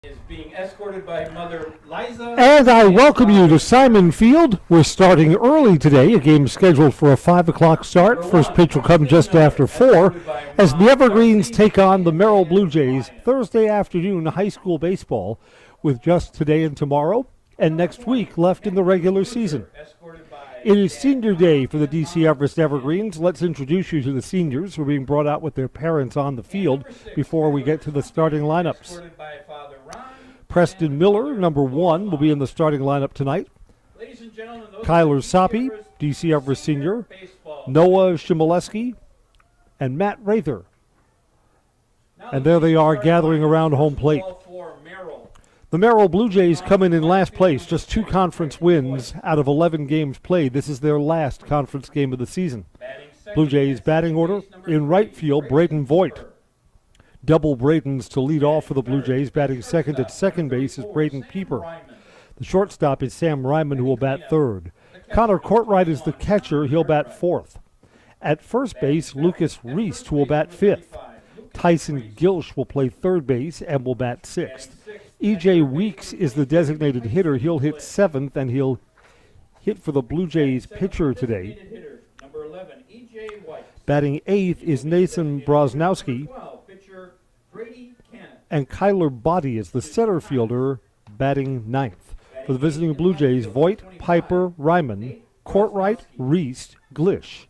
Is being escorted by Mother Liza. And I welcome you to Simon Field. We're starting early today, a game scheduled for a 5 o'clock start. First pitch will come just after 4 as the Evergreens take on the Merrill Blue Jays Thursday afternoon high school baseball with just today and tomorrow and next week left in the regular season. It is senior day for the DC Everest Evergreens. Let's introduce you to the seniors who are being brought out with their parents on the field before we get to the starting lineups. Preston Miller, number 1, will be in the starting lineup tonight. Kyler Soppe, DC Everest senior. Noah Shimoleski, and Matt Rather. And there they are gathering around home plate. The Merrill Blue Jays come in last place, just 2 conference wins out of 11 games played. This is their last conference game of the season. Blue Jays batting order, in right field, Braden Voigt. Double Bradens to lead off for the Blue Jays. Batting second at second base is Braden Pieper. The shortstop is Sam Ryman, who will bat third. Connor Courtright is the catcher. He'll bat fourth. At first base, Lucas Reist, who will bat fifth. Tyson Gilch will play third base and will bat sixth. E.J. Weeks is the designated hitter. He'll hit seventh, and he'll hit for the Blue Jays pitcher today. Batting eighth is Nathan Brosnowski. And Kyler Body is the center fielder, batting ninth. For the visiting Blue Jays, Voigt, Piper, Ryman, Courtright, Reist, Glish,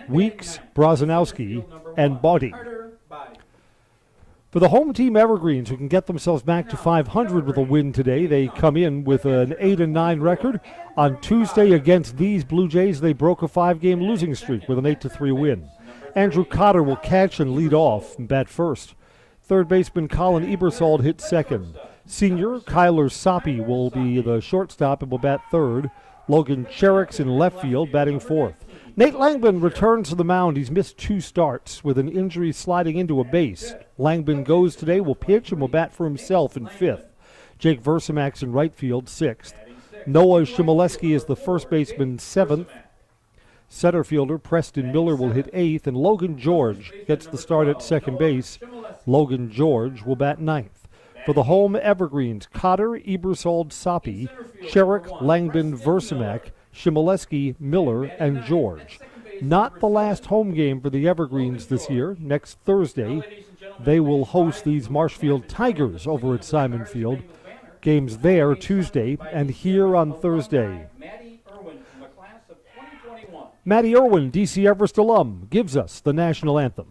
Weeks, Brosnowski, and Body. For the home team Evergreens, who can get themselves back to 500 with a win today, they come in with an 8-9 record. On Tuesday against these Blue Jays, they broke a 5-game losing streak with an 8-3 win. Andrew Cotter will catch and lead off and bat first. Third baseman Colin Ebersold hits second. Senior Kyler Soppe will be the shortstop and will bat third. Logan Cherrick's in left field, batting fourth. Nate Langman returns to the mound. He's missed 2 starts with an injury sliding into a base. Langman goes today, will pitch, and will bat for himself in fifth. Jake Versamak's in right field, sixth. Noah Shimoleski is the first baseman, seventh. Center fielder Preston Miller will hit eighth, and Logan George gets the start at second base. Logan George will bat ninth. For the home Evergreens, Cotter, Ebersold, Soppe, Cherrick, Langman, Versamak, Shimoleski, Miller, and George. Not the last home game for the Evergreens this year. Next Thursday, they will host these Marshfield Tigers over at Simon Field. Games there Tuesday and here on Thursday. Matty Irwin, DC Everest alum, gives us the national anthem.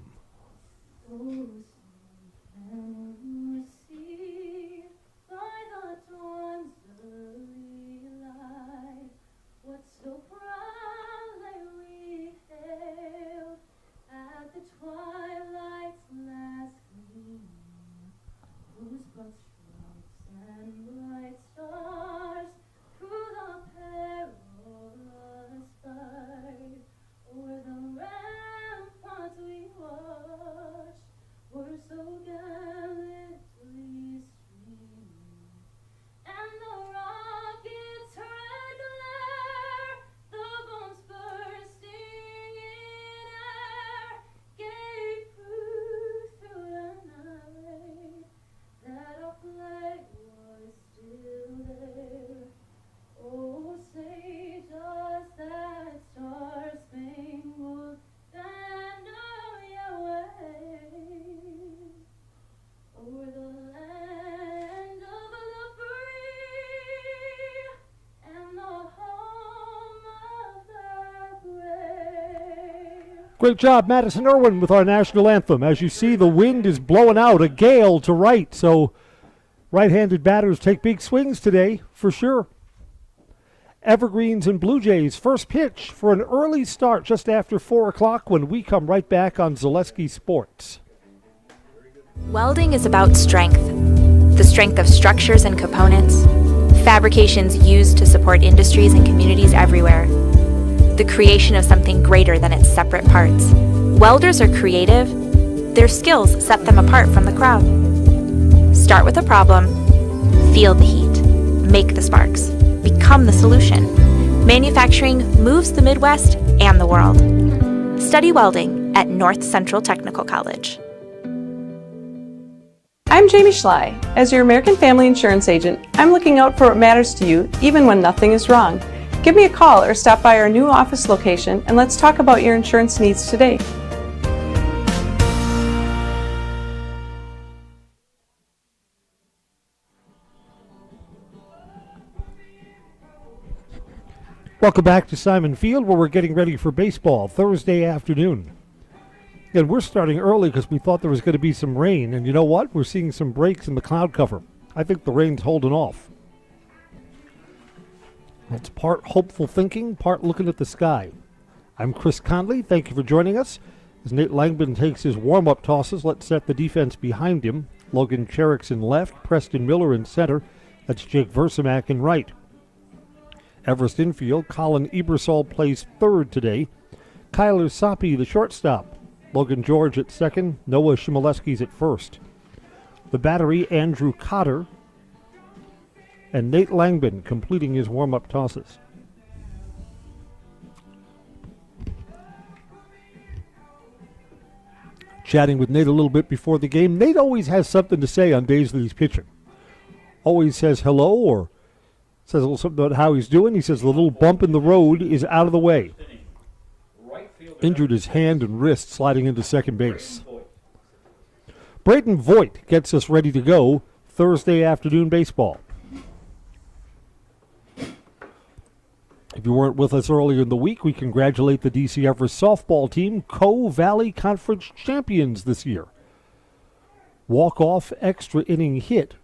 Great job, Madison Irwin, with our national anthem. As you see, the wind is blowing out, a gale to right, so right-handed batters take big swings today, for sure. Evergreens and Blue Jays, first pitch for an early start just after 4 o'clock when we come right back on Zaleski Sports. Welding is about strength. The strength of structures and components, fabrications used to support industries and communities everywhere. The creation of something greater than its separate parts. Welders are creative. Their skills set them apart from the crowd. Start with a problem, feel the heat, make the sparks, become the solution. Manufacturing moves the Midwest and the world. Study welding at North Central Technical College. I'm Jamie Schley. As your American Family Insurance agent, I'm looking out for what matters to you, even when nothing is wrong. Give me a call or stop by our new office location and let's talk about your insurance needs today. Welcome back to Simon Field, where we're getting ready for baseball Thursday afternoon. And we're starting early because we thought there was going to be some rain. And you know what? We're seeing some breaks in the cloud cover. I think the rain's holding off. It's part hopeful thinking, part looking at the sky. I'm Chris Conley. Thank you for joining us. As Nate Langman takes his warm-up tosses, let's set the defense behind him. Logan Cherrick's in left, Preston Miller in center. That's Jake Versamak in right. Everest infield, Colin Ebersol plays third today. Kyler Soppe, the shortstop. Logan George at second. Noah Shimoleski's at first. The battery, Andrew Cotter. And Nate Langman completing his warm-up tosses. Chatting with Nate a little bit before the game. Nate always has something to say on days that he's pitching. Always says hello or says a little something about how he's doing. He says the little bump in the road is out of the way. Injured his hand and wrist sliding into second base. Braden Voigt gets us ready to go Thursday afternoon baseball. If you weren't with us earlier in the week, we congratulate the DC Everest softball team, Co-Valley Conference champions this year. Walk-off extra inning hit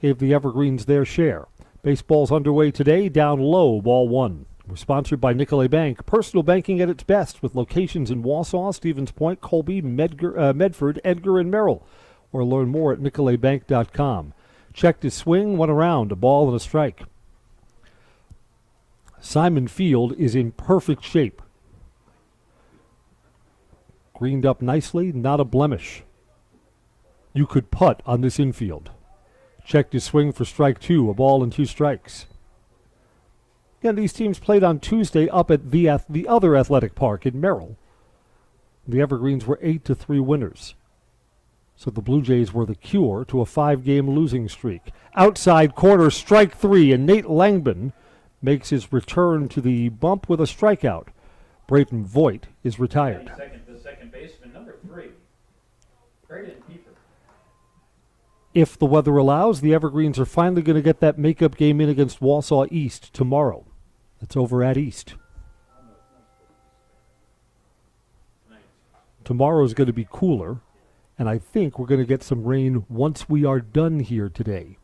gave the Evergreens their share. Baseball's underway today, down low, ball one. We're sponsored by Nicolet Bank, personal banking at its best, with locations in Wausau, Stevens Point, Colby, Medford, Edgar, and Merrill. Or learn more at nicoletbank.com. Checked his swing, went around, a ball and a strike. Simon Field is in perfect shape. Greened up nicely, not a blemish. You could putt on this infield. Checked his swing for strike two, a ball and two strikes. Again, these teams played on Tuesday up at the other athletic park in Merrill. The Evergreens were 8-3 winners. So the Blue Jays were the cure to a 5-game losing streak. Outside corner, strike three, and Nate Langman makes his return to the bump with a strikeout. Braden Voigt is retired. The second baseman, number 3, Braden Pieper. If the weather allows, the Evergreens are finally going to get that makeup game in against Wausau East tomorrow. That's over at East. Tomorrow is going to be cooler, and I think we're going to get some rain once we are done here today.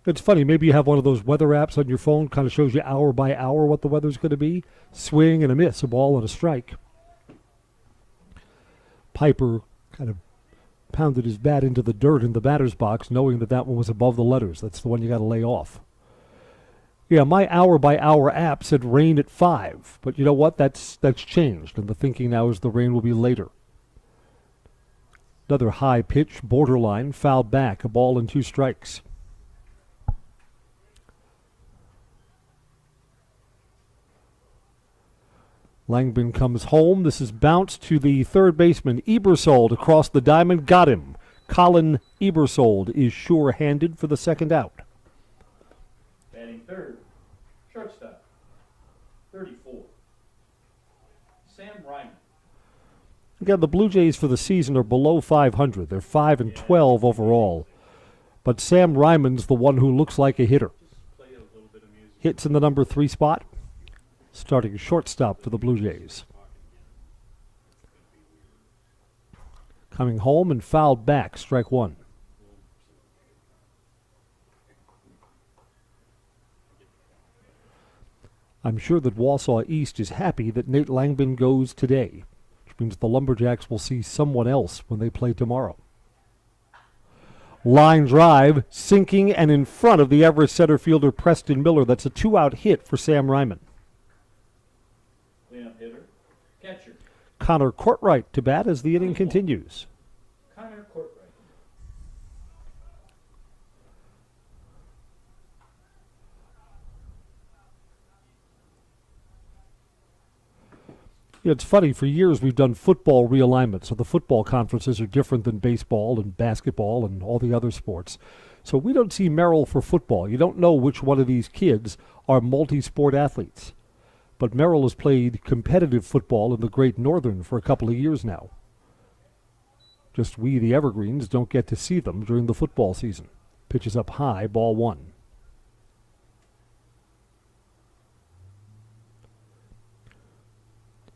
It's funny, maybe you have one of those weather apps on your phone, kind of shows you hour by hour what the weather's going to be. Swing and a miss, a ball and a strike. Piper kind of pounded his bat into the dirt in the batter's box, knowing that that one was above the letters. That's the one you got to lay off. Yeah, my hour by hour app said rain at 5, but you know what? That's changed, and the thinking now is the rain will be later. Another high pitch, borderline, fouled back, a ball and two strikes. Langman comes home. This is bounced to the third baseman. Ebersold across the diamond. Got him. Colin Ebersold is sure-handed for the second out. Batting third, shortstop, 34, Sam Ryman. Again, the Blue Jays for the season are below 500. They're 5-12 overall. But Sam Ryman's the one who looks like a hitter. Hits in the number 3 spot. Starting shortstop for the Blue Jays. Coming home and fouled back, strike one. I'm sure that Wausau East is happy that Nate Langman goes today, which means the Lumberjacks will see someone else when they play tomorrow. Line drive, sinking and in front of the Everest center fielder Preston Miller. That's a 2-out hit for Sam Ryman. Hitter, catcher, Connor Courtright to bat as the inning continues. Connor Courtright. Yeah, it's funny, for years we've done football realignment, so the football conferences are different than baseball and basketball and all the other sports. So we don't see Merrill for football. You don't know which one of these kids are multi-sport athletes. But Merrill has played competitive football in the Great Northern for a couple of years now. Just we, the Evergreens, don't get to see them during the football season. Pitches up high, ball one.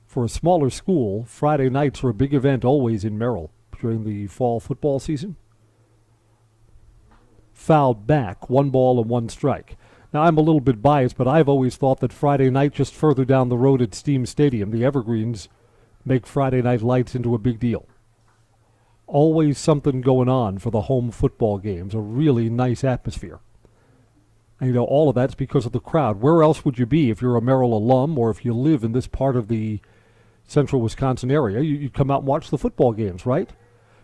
For a smaller school, Friday nights are a big event always in Merrill during the fall football season. Fouled back, 1 ball and 1 strike. Now, I'm a little bit biased, but I've always thought that Friday night, just further down the road at Steam Stadium, the Evergreens make Friday night lights into a big deal. Always something going on for the home football games, a really nice atmosphere. And, all of that's because of the crowd. Where else would you be if you're a Merrill alum or if you live in this part of the central Wisconsin area? You'd come out and watch the football games, right?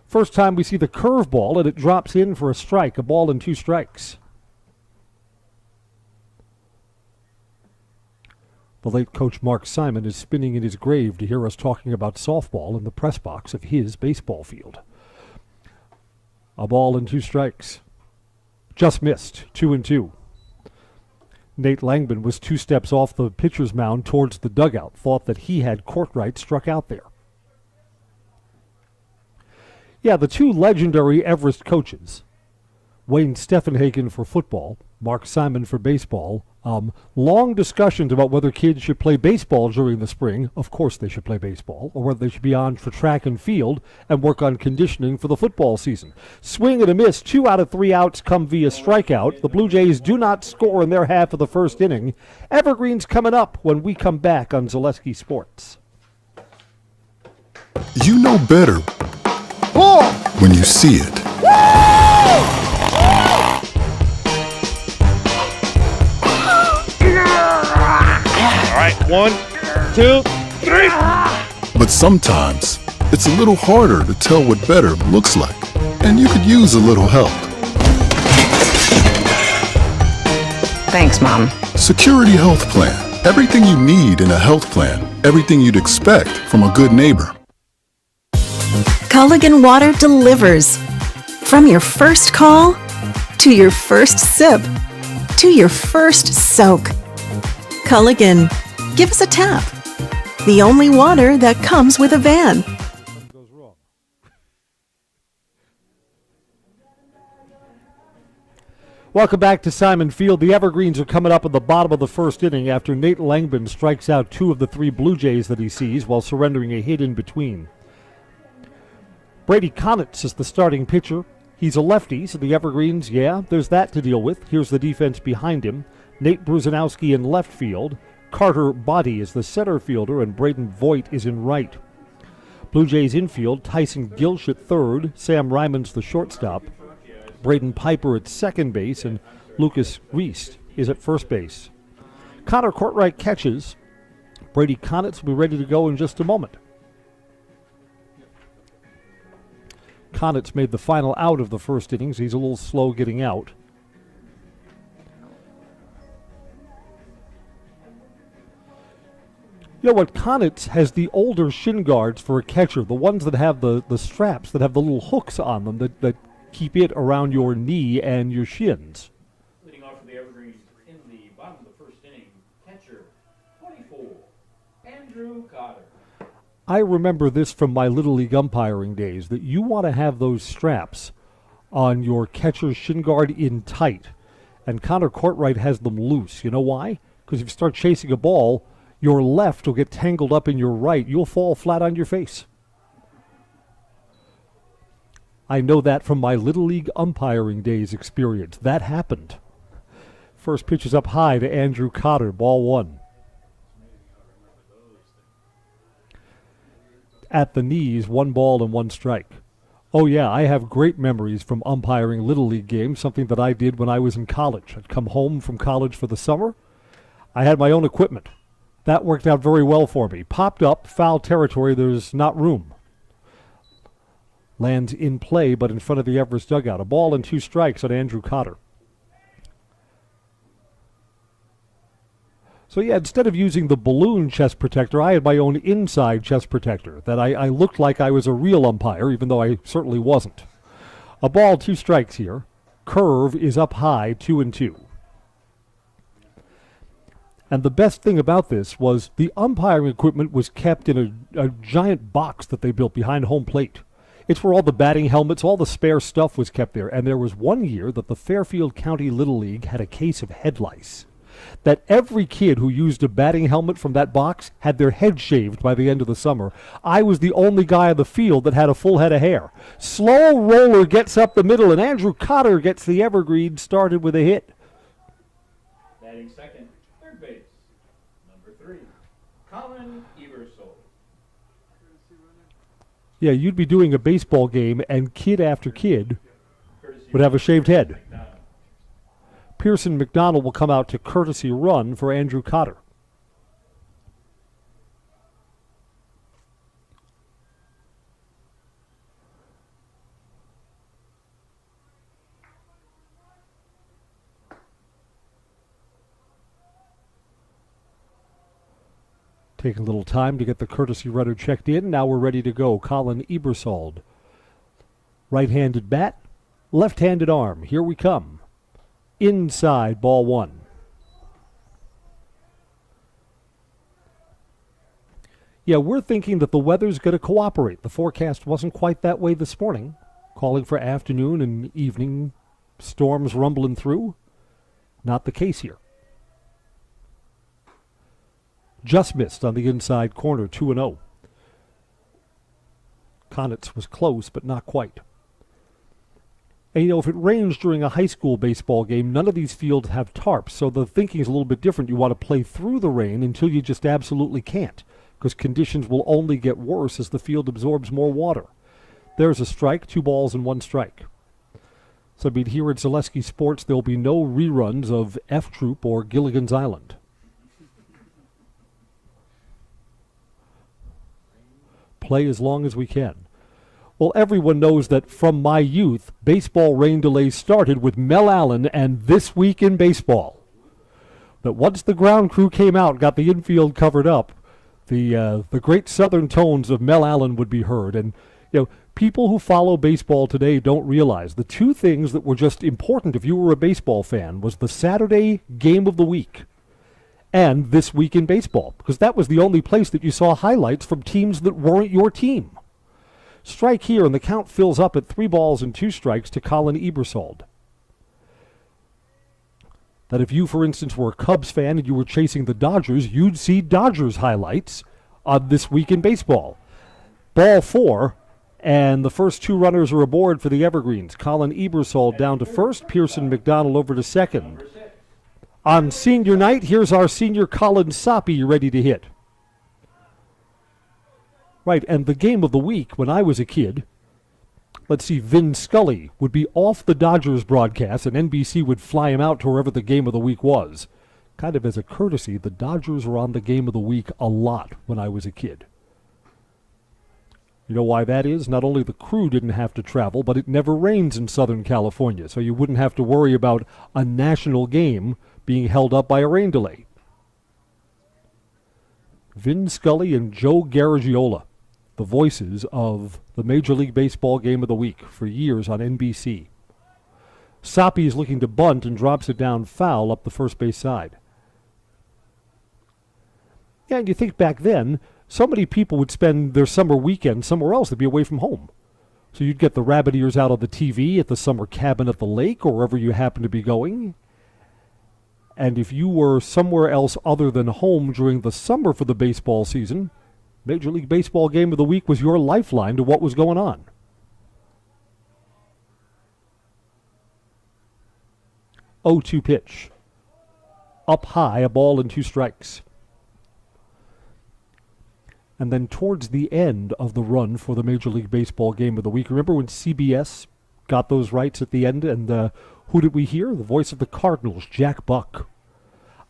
First time we see the curveball, and it drops in for a strike, a ball and 2 strikes. The late coach Mark Simon is spinning in his grave to hear us talking about softball in the press box of his baseball field. A ball and 2 strikes. Just missed, 2-2. Nate Langman was 2 steps off the pitcher's mound towards the dugout, thought that he had Courtright struck out there. Yeah, the 2 legendary Everest coaches, Wayne Steffenhagen for football, Mark Simon for baseball, long discussions about whether kids should play baseball during the spring. Of course they should play baseball, or whether they should be on for track and field and work on conditioning for the football season. Swing and a miss, 2 out of 3 outs come via strikeout. The Blue Jays do not score in their half of the first inning. Evergreens coming up when we come back on Zaleski Sports. You know better when you see it. All right, 1, 2, 3. But sometimes it's a little harder to tell what better looks like, and you could use a little help. Thanks, Mom. Security Health Plan. Everything you need in a health plan. Everything you'd expect from a good neighbor. Culligan Water delivers. From your first call, to your first sip, to your first soak. Culligan, give us a tap. The only water that comes with a van. Goes wrong. Welcome back to Simon Field. The Evergreens are coming up at the bottom of the first inning after Nate Langman strikes out 2 of the 3 Blue Jays that he sees while surrendering a hit in between. Brady Konitz is the starting pitcher. He's a lefty, so the Evergreens, there's that to deal with. Here's the defense behind him. Nate Bruzanowski in left field. Carter Body is the center fielder, and Braden Voigt is in right. Blue Jays infield, Tyson Gilch at third. Sam Ryman's the shortstop. Braden Piper at second base, and Lucas Reist is at first base. Connor Courtright catches. Brady Konitz will be ready to go in just a moment. Konitz made the final out of the first innings. He's a little slow getting out. You know what? Konitz has the older shin guards for a catcher, the ones that have the straps, that have the little hooks on them that keep it around your knee and your shins. Leading off for the Evergreens in the bottom of the first inning, catcher 24, Andrew Cotter. I remember this from my Little League umpiring days, that you want to have those straps on your catcher's shin guard in tight. And Connor Courtright has them loose. You know why? Because if you start chasing a ball, your left will get tangled up in your right. You'll fall flat on your face. I know that from my Little League umpiring days experience. That happened. First pitch is up high to Andrew Cotter, ball 1. At the knees, 1 ball and 1 strike. Oh yeah, I have great memories from umpiring Little League games, something that I did when I was in college. I'd come home from college for the summer. I had my own equipment. That worked out very well for me. Popped up, foul territory, there's not room. Lands in play, but in front of the Everest dugout. A ball and 2 strikes on Andrew Cotter. So yeah, instead of using the balloon chest protector, I had my own inside chest protector, that I looked like I was a real umpire, even though I certainly wasn't. A ball, 2 strikes here. Curve is up high, 2-2. And the best thing about this was the umpiring equipment was kept in a giant box that they built behind home plate. It's where all the batting helmets, all the spare stuff was kept there. And there was one year that the Fairfield County Little League had a case of head lice. That every kid who used a batting helmet from that box had their head shaved by the end of the summer. I was the only guy on the field that had a full head of hair. Slow roller gets up the middle, and Andrew Cotter gets the evergreen started with a hit. Batting second, third base, number 3, Colin Eversole. Yeah, you'd be doing a baseball game, and kid after kid would have a shaved head. Pearson McDonald will come out to courtesy run for Andrew Cotter. Taking a little time to get the courtesy runner checked in. Now we're ready to go. Colin Ebersold. Right-handed bat, left-handed arm. Here we come. Inside, ball 1. Yeah, we're thinking that the weather's going to cooperate. The forecast wasn't quite that way this morning, calling for afternoon and evening storms rumbling through. Not the case here. Just missed on the inside corner, 2-0. Conitz was close, but not quite. And, you know, if it rains during a high school baseball game, none of these fields have tarps, so the thinking is a little bit different. You want to play through the rain until you just absolutely can't, because conditions will only get worse as the field absorbs more water. There's a strike, 2 balls and 1 strike. So, I mean, here at Zaleski Sports, there'll be no reruns of F Troop or Gilligan's Island. Play as long as we can. Well, everyone knows that from my youth, baseball rain delays started with Mel Allen and This Week in Baseball. That once the ground crew came out and got the infield covered up, the great southern tones of Mel Allen would be heard. And, you know, people who follow baseball today don't realize the 2 things that were just important if you were a baseball fan was the Saturday game of the week and This Week in Baseball, because that was the only place that you saw highlights from teams that weren't your team. Strike here, and the count fills up at 3 balls and 2 strikes to Colin Ebersold. That if you, for instance, were a Cubs fan and you were chasing the Dodgers, you'd see Dodgers highlights on This Week in Baseball. Ball 4, and the first 2 runners are aboard for the Evergreens. Colin Ebersold down to first, Pearson McDonald over to second. On senior night, here's our senior Colin Soppy ready to hit. Right, and the game of the week when I was a kid, let's see, Vin Scully would be off the Dodgers broadcast and NBC would fly him out to wherever the game of the week was. Kind of as a courtesy, the Dodgers were on the game of the week a lot when I was a kid. You know why that is? Not only the crew didn't have to travel, but it never rains in Southern California, so you wouldn't have to worry about a national game being held up by a rain delay. Vin Scully and Joe Garagiola, the voices of the Major League Baseball game of the week for years on NBC. Soppy is looking to bunt and drops it down foul up the first base side. Yeah, and you think back then, so many people would spend their summer weekend somewhere else. They'd be away from home. So you'd get the rabbit ears out on the TV at the summer cabin at the lake or wherever you happen to be going. And if you were somewhere else other than home during the summer for the baseball season, Major League Baseball game of the week was your lifeline to what was going on. Oh, 2 pitch. Up high, a ball and 2 strikes. And then towards the end of the run for the Major League Baseball game of the week, remember when CBS got those rights at the end? And who did we hear? The voice of the Cardinals, Jack Buck.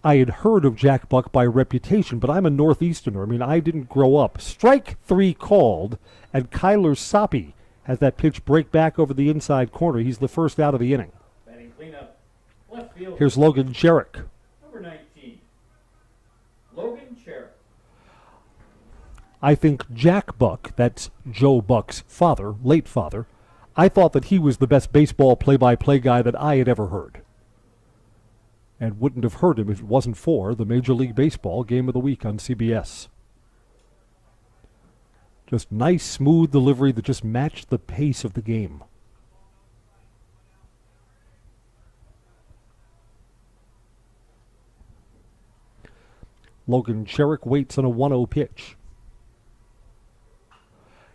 I had heard of Jack Buck by reputation, but I'm a Northeasterner. I mean, I didn't grow up. Strike 3 called, and Kyler Soppy has that pitch break back over the inside corner. He's the first out of the inning. Batting cleanup, left field. Here's Logan Sherrick. Number 19. Logan Cherrick. I think Jack Buck, that's Joe Buck's father, late father, I thought that he was the best baseball play-by-play guy that I had ever heard. And wouldn't have heard him if it wasn't for the Major League Baseball Game of the Week on CBS. Just nice, smooth delivery that just matched the pace of the game. Logan Cherrick waits on a 1-0 pitch.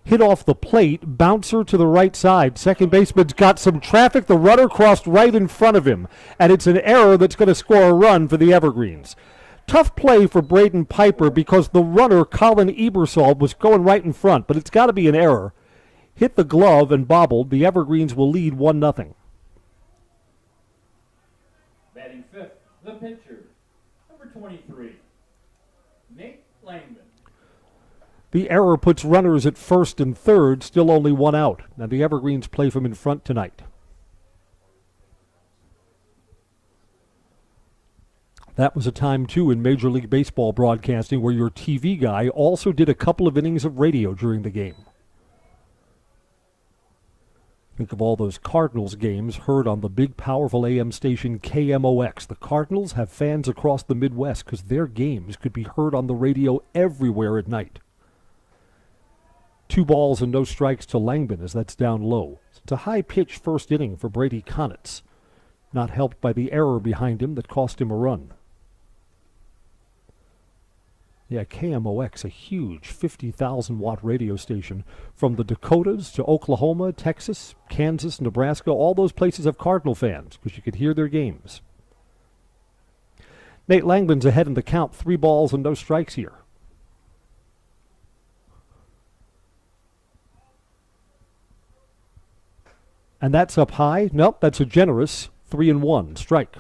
Hit off the plate, bouncer to the right side. Second baseman's got some traffic. The runner crossed right in front of him, and it's an error that's going to score a run for the Evergreens. Tough play for Braden Piper because the runner, Colin Ebersol, was going right in front, but it's got to be an error. Hit the glove and bobbled. The Evergreens will lead 1-0. Batting fifth, the pitcher, number 23, Nate Langman. The error puts runners at first and third, still only one out, and the Evergreens play from in front tonight. That was a time, too, in Major League Baseball broadcasting where your TV guy also did a couple of innings of radio during the game. Think of all those Cardinals games heard on the big, powerful AM station KMOX. The Cardinals have fans across the Midwest because their games could be heard on the radio everywhere at night. 2 balls and no strikes to Langman as that's down low. It's a high-pitch first inning for Brady Konitz, not helped by the error behind him that cost him a run. Yeah, KMOX, a huge 50,000-watt radio station from the Dakotas to Oklahoma, Texas, Kansas, Nebraska. All those places have Cardinal fans because you could hear their games. Nate Langman's ahead in the count, 3 balls and no strikes here. And that's up high. Nope, that's a generous 3-1 strike.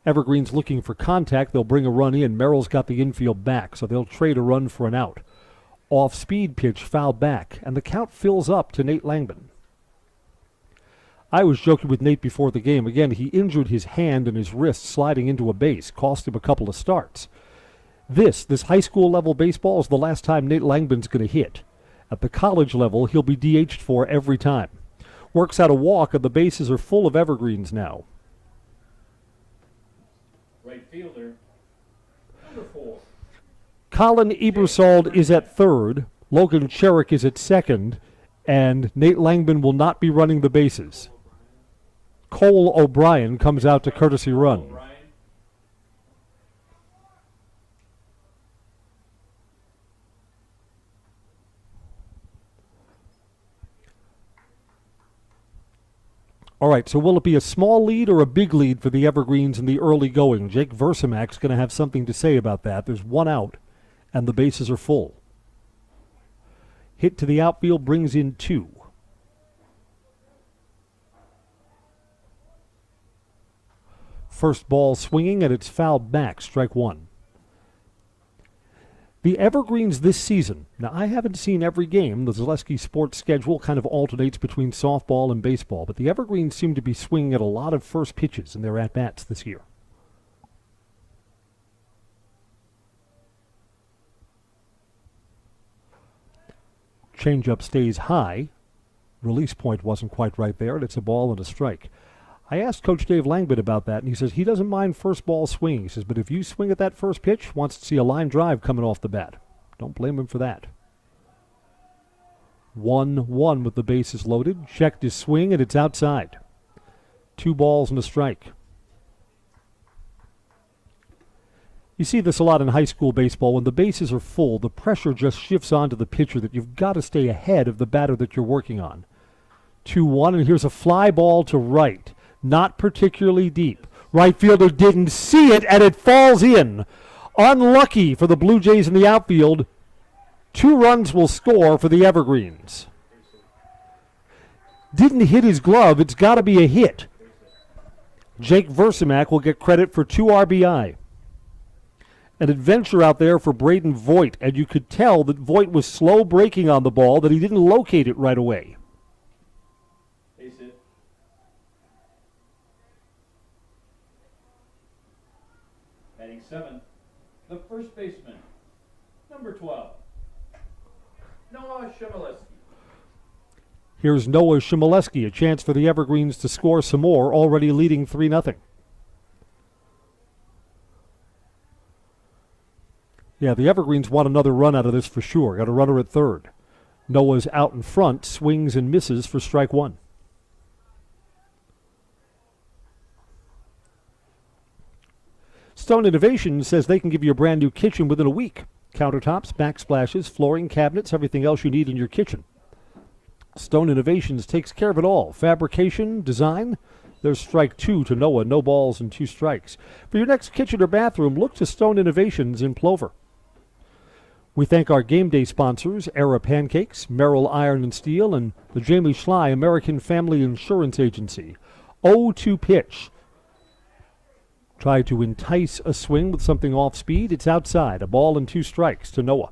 Evergreen's looking for contact. They'll bring a run in. Merrill's got the infield back, so they'll trade a run for an out. Off-speed pitch fouled back, and the count fills up to Nate Langman. I was joking with Nate before the game. Again, he injured his hand and his wrist sliding into a base, cost him a couple of starts. This high school level baseball is the last time Nate Langman's going to hit. At the college level, he'll be DH'd for every time. Works out a walk, and the bases are full of Evergreens now. Right fielder, number 4. Colin Ebersol is at third, Logan Cherrick is at second, and Nate Langman will not be running the bases. Cole O'Brien comes out to courtesy run. All right, so will it be a small lead or a big lead for the Evergreens in the early going? Jake Versamac's going to have something to say about that. There's 1 out, and the bases are full. Hit to the outfield brings in 2. First ball swinging, and it's fouled back, strike 1. The Evergreens this season, now I haven't seen every game. The Zaleski sports schedule kind of alternates between softball and baseball, but the Evergreens seem to be swinging at a lot of first pitches in their at-bats this year. Changeup stays high. Release point wasn't quite right there, and it's a ball and a strike. I asked Coach Dave Langman about that, and he says he doesn't mind first ball swinging. He says, but if you swing at that first pitch, wants to see a line drive coming off the bat. Don't blame him for that. 1-1 with the bases loaded. Checked his swing, and it's outside. 2 balls and a strike. You see this a lot in high school baseball. When the bases are full, the pressure just shifts onto the pitcher that you've got to stay ahead of the batter that you're working on. 2-1, and here's a fly ball to right. Not particularly deep. Right fielder didn't see it, and it falls in. Unlucky for the Blue Jays in the outfield. 2 runs will score for the Evergreens. Didn't hit his glove. It's got to be a hit. Jake Versamac will get credit for 2 RBI. An adventure out there for Braden Voigt, and you could tell that Voigt was slow breaking on the ball, that he didn't locate it right away. seventh, the first baseman, number 12, Noah Shimoleski. Here's Noah Shimoleski, a chance for the Evergreens to score some more, already leading 3-0. Yeah, the Evergreens want another run out of this for sure. Got a runner at third. Noah's out in front, swings and misses for strike one. Stone Innovations says they can give you a brand new kitchen within a week. Countertops, backsplashes, flooring, cabinets, everything else you need in your kitchen. Stone Innovations takes care of it all. Fabrication, design. There's strike two to Noah. No balls and 2 strikes. For your next kitchen or bathroom, look to Stone Innovations in Plover. We thank our game day sponsors, Era Pancakes, Merrill Iron and Steel, and the Jamie Schley American Family Insurance Agency. 0-2 pitch. Try to entice a swing with something off speed. It's outside. A ball and 2 strikes to Noah.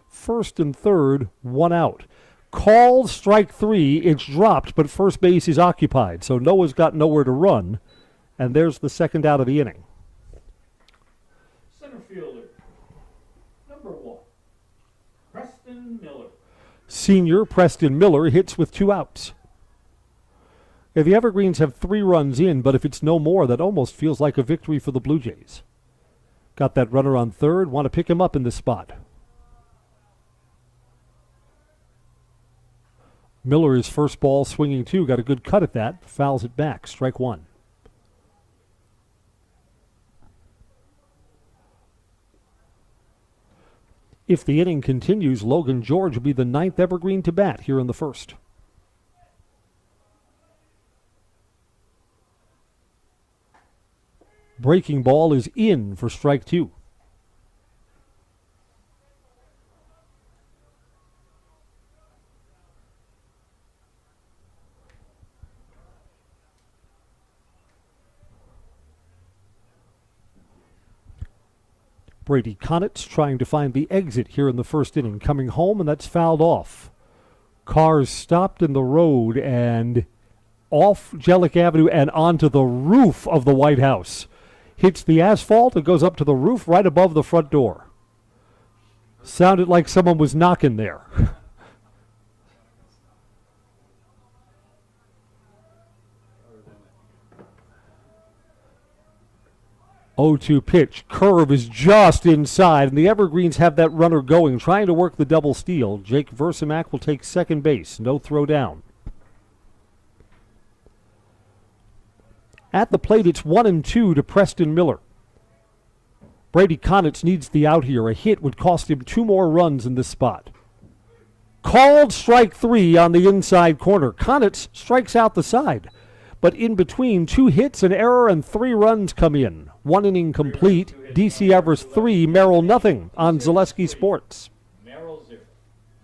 First and third, 1 out. Called strike 3. It's dropped, but first base is occupied. So Noah's got nowhere to run. And there's the second out of the inning. Center fielder, number 1, Preston Miller. Senior Preston Miller hits with 2 outs. Yeah, the Evergreens have 3 runs in, but if it's no more, that almost feels like a victory for the Blue Jays. Got that runner on third. Want to pick him up in this spot. Miller is first ball swinging 2. Got a good cut at that. Fouls it back. Strike 1. If the inning continues, Logan George will be the 9th Evergreen to bat here in the first. Breaking ball is in for strike 2. Brady Connitz trying to find the exit here in the first inning. Coming home, and that's fouled off. Cars stopped in the road and off Jellic Avenue and onto the roof of the White House. Hits the asphalt and goes up to the roof right above the front door. Sounded like someone was knocking there. 0-2 pitch. Curve is just inside, and the Evergreens have that runner going, trying to work the double steal. Jake Versimak will take second base. No throw down. At the plate, it's 1-2 to Preston Miller. Brady Connitz needs the out here. A hit would cost him 2 more runs in this spot. Called strike 3 on the inside corner. Connitz strikes out the side. But in between, 2 hits, an error, and 3 runs come in. 1 inning complete. DC Everest 3, Merrill nothing on Zaleski Sports.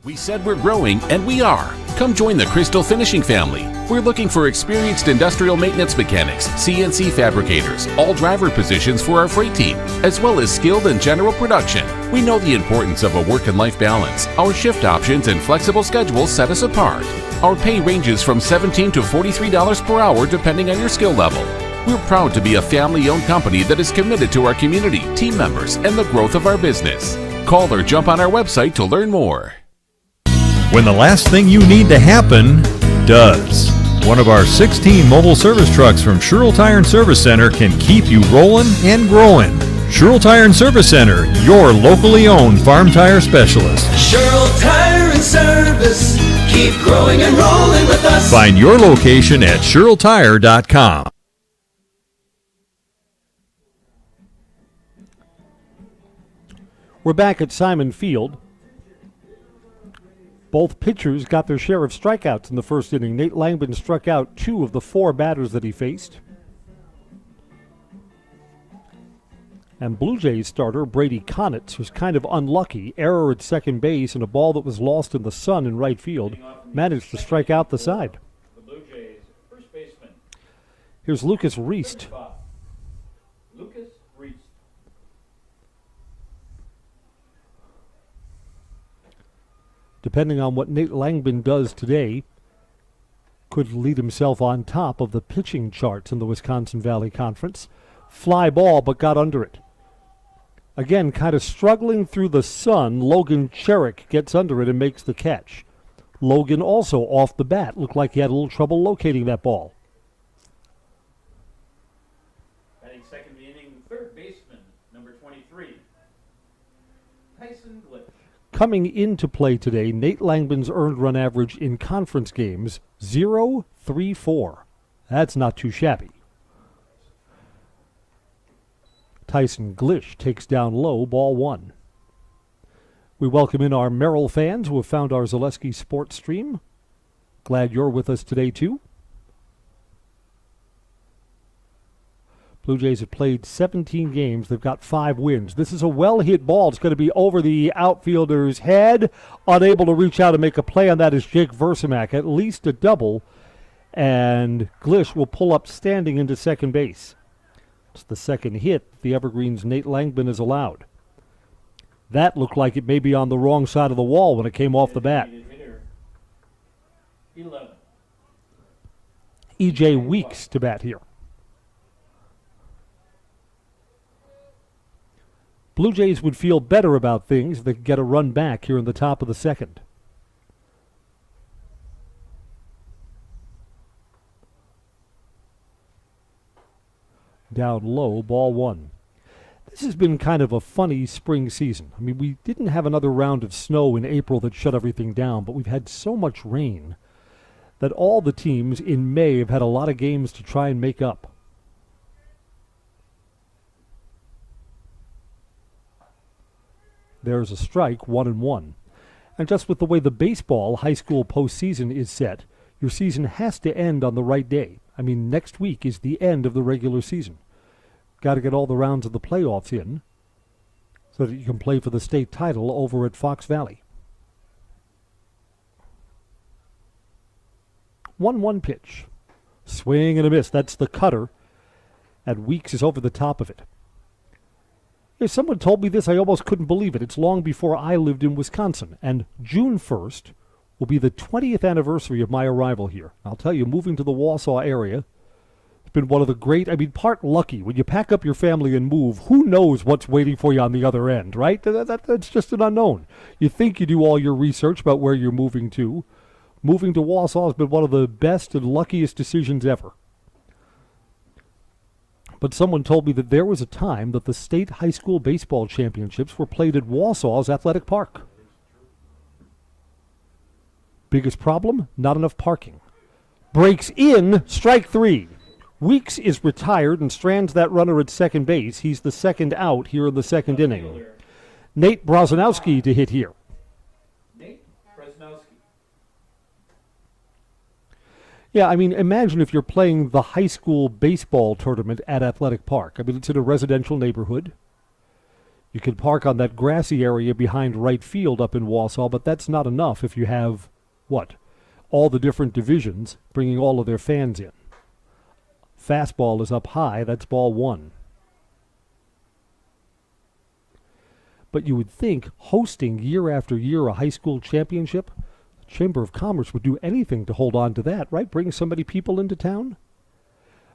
We said we're growing, and we are. Come join the Crystal Finishing family. We're looking for experienced industrial maintenance mechanics, CNC fabricators, all driver positions for our freight team, as well as skilled and general production. We know the importance of a work and life balance. Our shift options and flexible schedules set us apart. Our pay ranges from $17 to $43 per hour depending on your skill level. We're proud to be a family-owned company that is committed to our community, team members, and the growth of our business. Call or jump on our website to learn more. When the last thing you need to happen does. One of our 16 mobile service trucks from Sherrill Tire and Service Center can keep you rolling and growing. Sherrill Tire and Service Center, your locally owned farm tire specialist. Sherrill Tire and Service, keep growing and rolling with us. Find your location at SherrillTire.com. We're back at Simon Field. Both pitchers got their share of strikeouts in the first inning. Nate Langman struck out 2 of the 4 batters that he faced. And Blue Jays starter Brady Connitz was kind of unlucky. Error at second base and a ball that was lost in the sun in right field. Managed to strike out the side. The Blue Jays first baseman. Here's Lucas Reist. Lucas Reist. depending on what Nate Langbin does today, could lead himself on top of the pitching charts in the Wisconsin Valley Conference. Fly ball, but got under it. Again, kind of struggling through the sun, Logan Cherrick gets under it and makes the catch. Logan also off the bat looked like he had a little trouble locating that ball. Batting second of the inning, third baseman, number 23, Tyson Glitch. Coming into play today, Nate Langbin's earned run average in conference games, 0.34. That's not too shabby. Tyson Glish takes down low, ball one. We welcome in our Merrill fans who have found our Zaleski Sports Stream. Glad you're with us today, too. Blue Jays have played 17 games. They've got 5 wins. This is a well-hit ball. It's going to be over the outfielder's head. Unable to reach out and make a play on that is Jake Versamak. At least a double. And Glish will pull up standing into second base. It's the second hit the Evergreen's Nate Langbin has allowed. That looked like it may be on the wrong side of the wall when it came off the bat. 11. E.J. Weeks to bat here. Blue Jays would feel better about things if they could get a run back here in the top of the second. Down low, ball one. This has been kind of a funny spring season. I mean, we didn't have another round of snow in April that shut everything down, but we've had so much rain that all the teams in May have had a lot of games to try and make up. There's a strike, 1-1. And just with the way the baseball high school postseason is set, your season has to end on the right day. I mean, next week is the end of the regular season. Got to get all the rounds of the playoffs in so that you can play for the state title over at Fox Valley. 1-1 pitch. Swing and a miss. That's the cutter. And Weeks is over the top of it. If someone told me this, I almost couldn't believe it. It's long before I lived in Wisconsin. And June 1st will be the 20th anniversary of my arrival here. I'll tell you, moving to the Wausau area, it's been one of the great, part lucky. When you pack up your family and move, who knows what's waiting for you on the other end, right? That's just an unknown. You think you do all your research about where you're moving to. Moving to Wausau has been one of the best and luckiest decisions ever. But someone told me that there was a time that the state high school baseball championships were played at Wausau's athletic park. Biggest problem? Not enough parking. Breaks in, strike 3. Weeks is retired and strands that runner at second base. He's the second out here in the second inning. Nate Brazanowski to hit here. Yeah, I mean, imagine if you're playing the high school baseball tournament at Athletic Park. I mean, it's in a residential neighborhood. You can park on that grassy area behind right field up in Wausau, but that's not enough if you have, all the different divisions bringing all of their fans in. Fastball is up high. That's ball one. But you would think hosting year after year a high school championship, Chamber of Commerce would do anything to hold on to that, right? Bring so many people into town.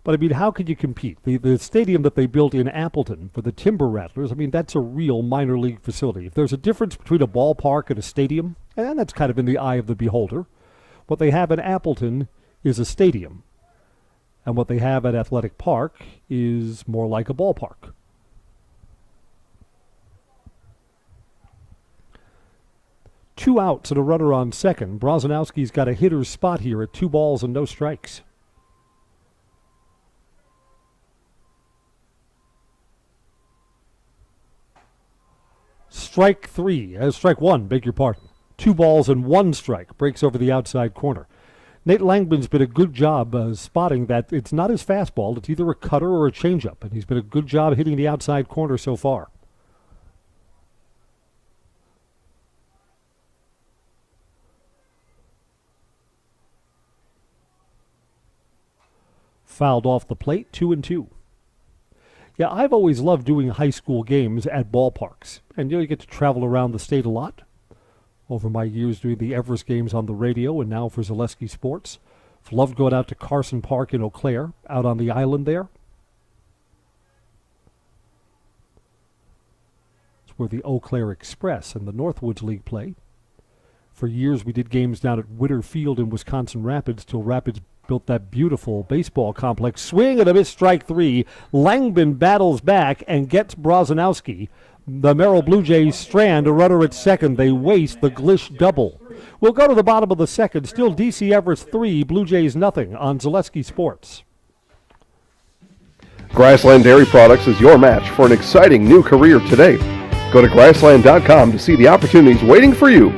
But, I mean, how could you compete? The stadium that they built in Appleton for the Timber Rattlers, I mean, that's a real minor league facility. If there's a difference between a ballpark and a stadium, and that's kind of in the eye of the beholder, what they have in Appleton is a stadium. And what they have at Athletic Park is more like a ballpark. Two outs and a runner on second. Brazanowski's got a hitter's spot here at 2 balls and no strikes. Strike 1, beg your pardon. 2 balls and 1 strike. Breaks over the outside corner. Nate Langbin's been a good job spotting that it's not his fastball. It's either a cutter or a changeup, and he's been a good job hitting the outside corner so far. Fouled off the plate, 2-2. Yeah, I've always loved doing high school games at ballparks. And you get to travel around the state a lot. over my years doing the Everest games on the radio and now for Zaleski Sports. I've loved going out to Carson Park in Eau Claire, out on the island there. It's where the Eau Claire Express and the Northwoods League play. For years we did games down at Witter Field in Wisconsin Rapids till Rapids built that beautiful baseball complex. Swing and a miss, strike three. Langman battles back and gets Brazanowski. The Merrill Blue Jays strand a runner at second. They waste the Glish double. We'll go to the bottom of the second. Still DC Everest 3, Blue Jays nothing on Zaleski Sports. Grassland Dairy Products is your match for an exciting new career today. Go to grassland.com to see the opportunities waiting for you.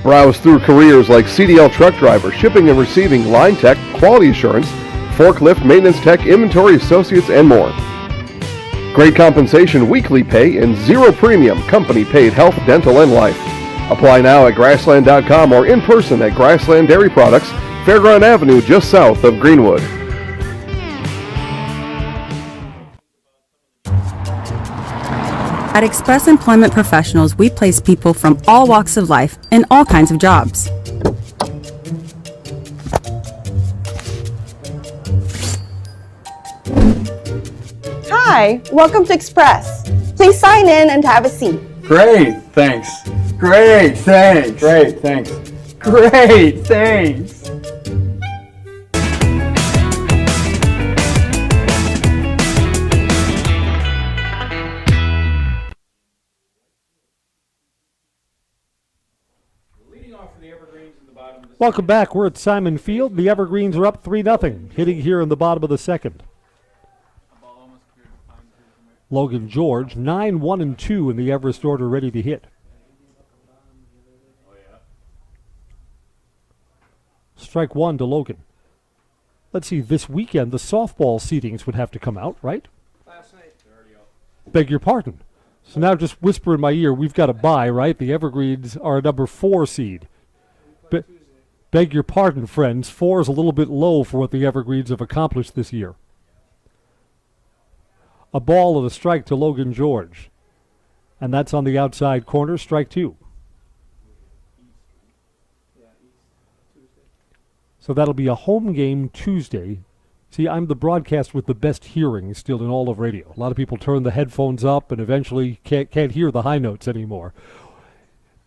Browse through careers like CDL truck driver, shipping and receiving, line tech, quality assurance, forklift, maintenance tech, inventory associates, and more. Great compensation, weekly pay, and zero premium, company paid health, dental, and life. Apply now at grassland.com or in person at Grassland Dairy Products, Fairground Avenue, just south of Greenwood. At Express Employment Professionals, we place people from all walks of life in all kinds of jobs. Hi, welcome to Express. Please sign in and have a seat. Great, thanks. Great, thanks. Great, thanks. Great, thanks. Welcome back. We're at Simon Field. The Evergreens are up 3-0, hitting here in the bottom of the second. Logan George, 9-1-2 in the Everest order, ready to hit. Strike one to Logan. Let's see, this weekend the softball seedings would have to come out, right? Last night. Beg your pardon. So now just whisper in my ear, we've got a bye, right? The Evergreens are a number 4 seed. Beg your pardon, friends. 4 is a little bit low for what the Evergreens have accomplished this year. A ball and a strike to Logan George. And that's on the outside corner, strike two. So that'll be a home game Tuesday. See, I'm the broadcast with the best hearing still in all of radio. A lot of people turn the headphones up and eventually can't hear the high notes anymore.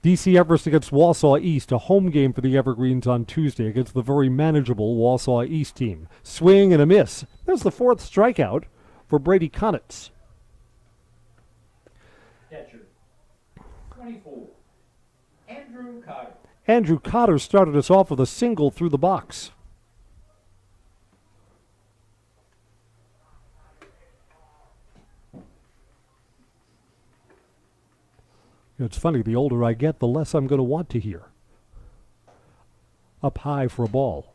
DC Everest against Wausau East, a home game for the Evergreens on Tuesday against the very manageable Wausau East team. Swing and a miss. There's the 4th strikeout for Brady Konitz. Catcher, 24, Andrew Cotter. Andrew Cotter started us off with a single through the box. It's funny, the older I get, the less I'm going to want to hear. Up high for a ball.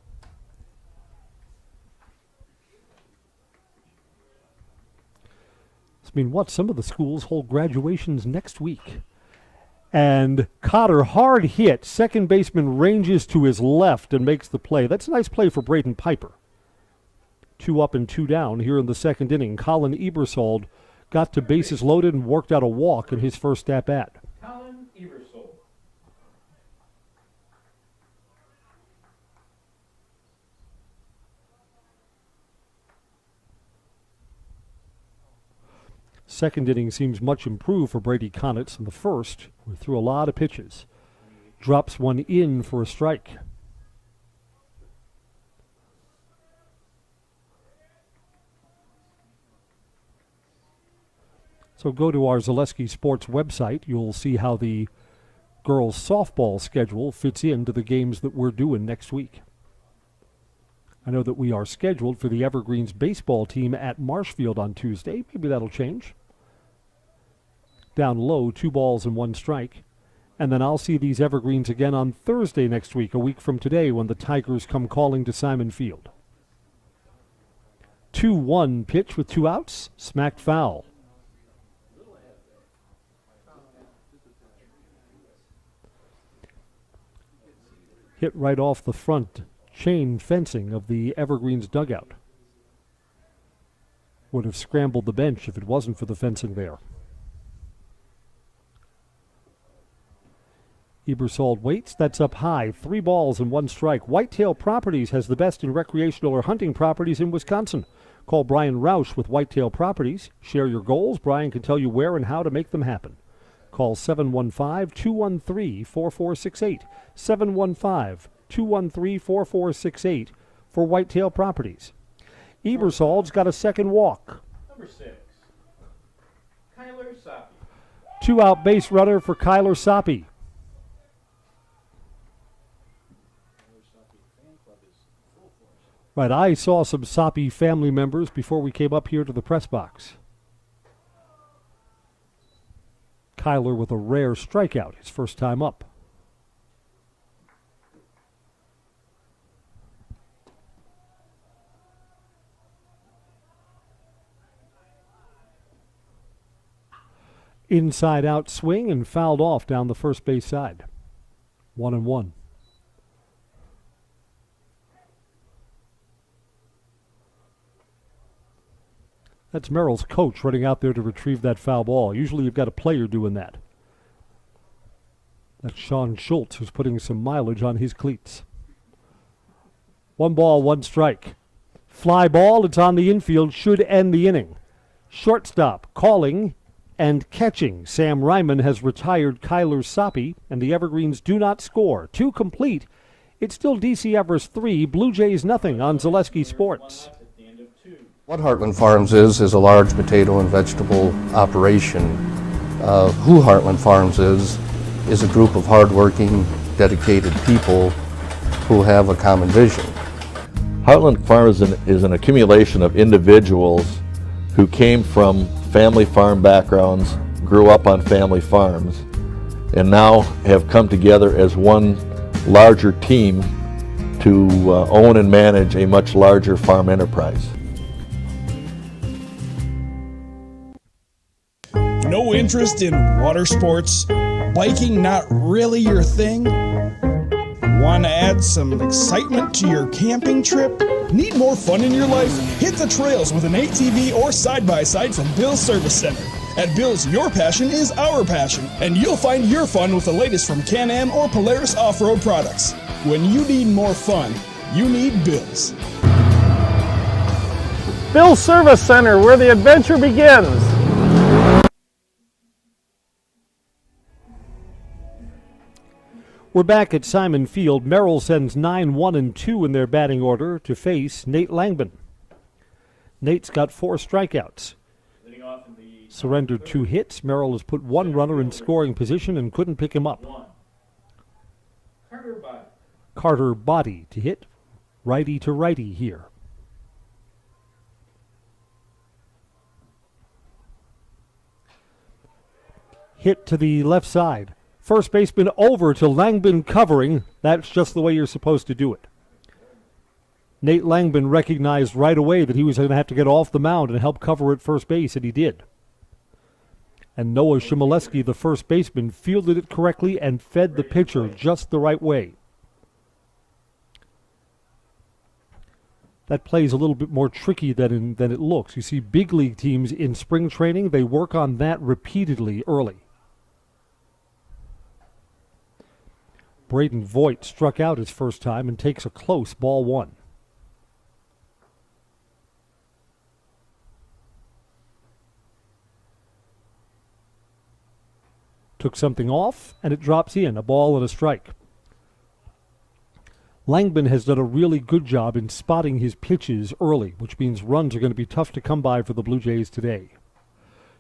I mean, what? Some of the schools hold graduations next week. And Cotter, hard hit. Second baseman ranges to his left and makes the play. That's a nice play for Braden Piper. 2 up and 2 down here in the second inning. Colin Ebersold got to bases loaded and worked out a walk in his first at-bat. Colin Ebersold. Second inning seems much improved for Brady Konitz. In the first, we threw a lot of pitches. Drops one in for a strike. So go to our Zaleski Sports website. You'll see how the girls' softball schedule fits into the games that we're doing next week. I know that we are scheduled for the Evergreens baseball team at Marshfield on Tuesday. Maybe that'll change. Down low, 2 balls and 1 strike. And then I'll see these Evergreens again on Thursday next week, a week from today, when the Tigers come calling to Simon Field. 2-1 pitch with 2 outs, smacked foul. Hit right off the front chain fencing of the Evergreens dugout. Would have scrambled the bench if it wasn't for the fencing there. Ebersol waits. That's up high. 3 balls and 1 strike. Whitetail Properties has the best in recreational or hunting properties in Wisconsin. Call Brian Roush with Whitetail Properties. Share your goals. Brian can tell you where and how to make them happen. Call 715-213-4468. 715-213-4468 for Whitetail Properties. Ebersold's got a second walk. Number 6, Kyler Soppy. 2-out base runner for Kyler Soppy. Right, I saw some Soppy family members before we came up here to the press box. Kyler with a rare strikeout, his first time up. Inside out swing and fouled off down the first base side. 1-1. That's Merrill's coach running out there to retrieve that foul ball. Usually you've got a player doing that. That's Sean Schultz, who's putting some mileage on his cleats. 1 ball, 1 strike. Fly ball, it's on the infield, should end the inning. Shortstop calling and catching. Sam Ryman has retired Kyler Soppy, and the Evergreens do not score. 2 complete. It's still DC Everest 3, Blue Jays nothing on Zaleski Sports. What Heartland Farms is a large potato and vegetable operation. Who Heartland Farms is a group of hardworking, dedicated people who have a common vision. Heartland Farms is an accumulation of individuals who came from family farm backgrounds, grew up on family farms, and now have come together as one larger team to own and manage a much larger farm enterprise. No interest in water sports? Biking not really your thing? Want to add some excitement to your camping trip? Need more fun in your life? Hit the trails with an ATV or side-by-side from Bill's Service Center. At Bill's, your passion is our passion, and you'll find your fun with the latest from Can-Am or Polaris off-road products. When you need more fun, you need Bill's. Bill's Service Center, where the adventure begins. We're back at Simon Field. Merrill sends 9, 1, and 2 in their batting order to face Nate Langman. Nate's got 4 strikeouts. Surrendered 2 hits. Merrill has put 1 runner in scoring position and couldn't pick him up. Carter Body to hit. Righty to righty here. Hit to the left side. First baseman over to Langman covering. That's just the way you're supposed to do it. Nate Langman recognized right away that he was going to have to get off the mound and help cover at first base, and he did. And Noah Shimoleski, the first baseman, fielded it correctly and fed the pitcher just the right way. That play is a little bit more tricky than it looks. You see big league teams in spring training, they work on that repeatedly early. Braden Voigt struck out his first time and takes a close ball 1. Took something off, and it drops in, a ball and a strike. Langman has done a really good job in spotting his pitches early, which means runs are going to be tough to come by for the Blue Jays today.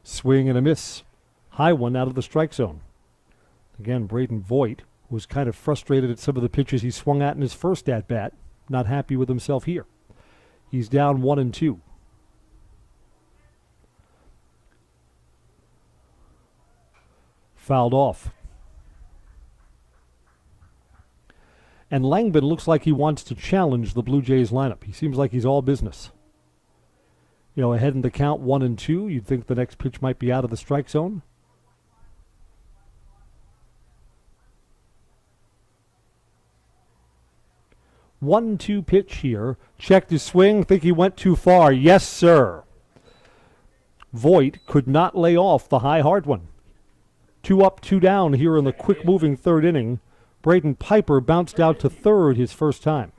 Swing and a miss. High one out of the strike zone. Again, Braden Voigt was kind of frustrated at some of the pitches he swung at in his first at-bat. Not happy with himself here. He's down 1 and 2. Fouled off. And Langman looks like he wants to challenge the Blue Jays lineup. He seems like he's all business. You know, ahead in the count 1 and 2, you'd think the next pitch might be out of the strike zone. 1-2 pitch here. Checked his swing. Think he went too far. Yes, sir. Voigt could not lay off the high hard one. 2 up, 2 down here in the quick-moving third inning. Braden Piper bounced out to third his first time.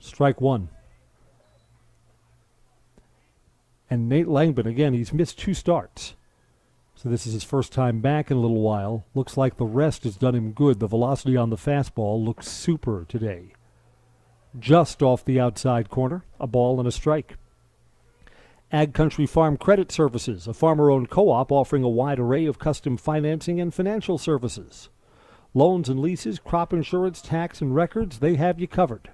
Strike one. And Nate Langman, again, he's missed 2 starts. So this is his first time back in a little while. Looks like the rest has done him good. The velocity on the fastball looks super today. Just off the outside corner, a ball and a strike. Ag Country Farm Credit Services, a farmer-owned co-op offering a wide array of custom financing and financial services. Loans and leases, crop insurance, tax, and records, they have you covered.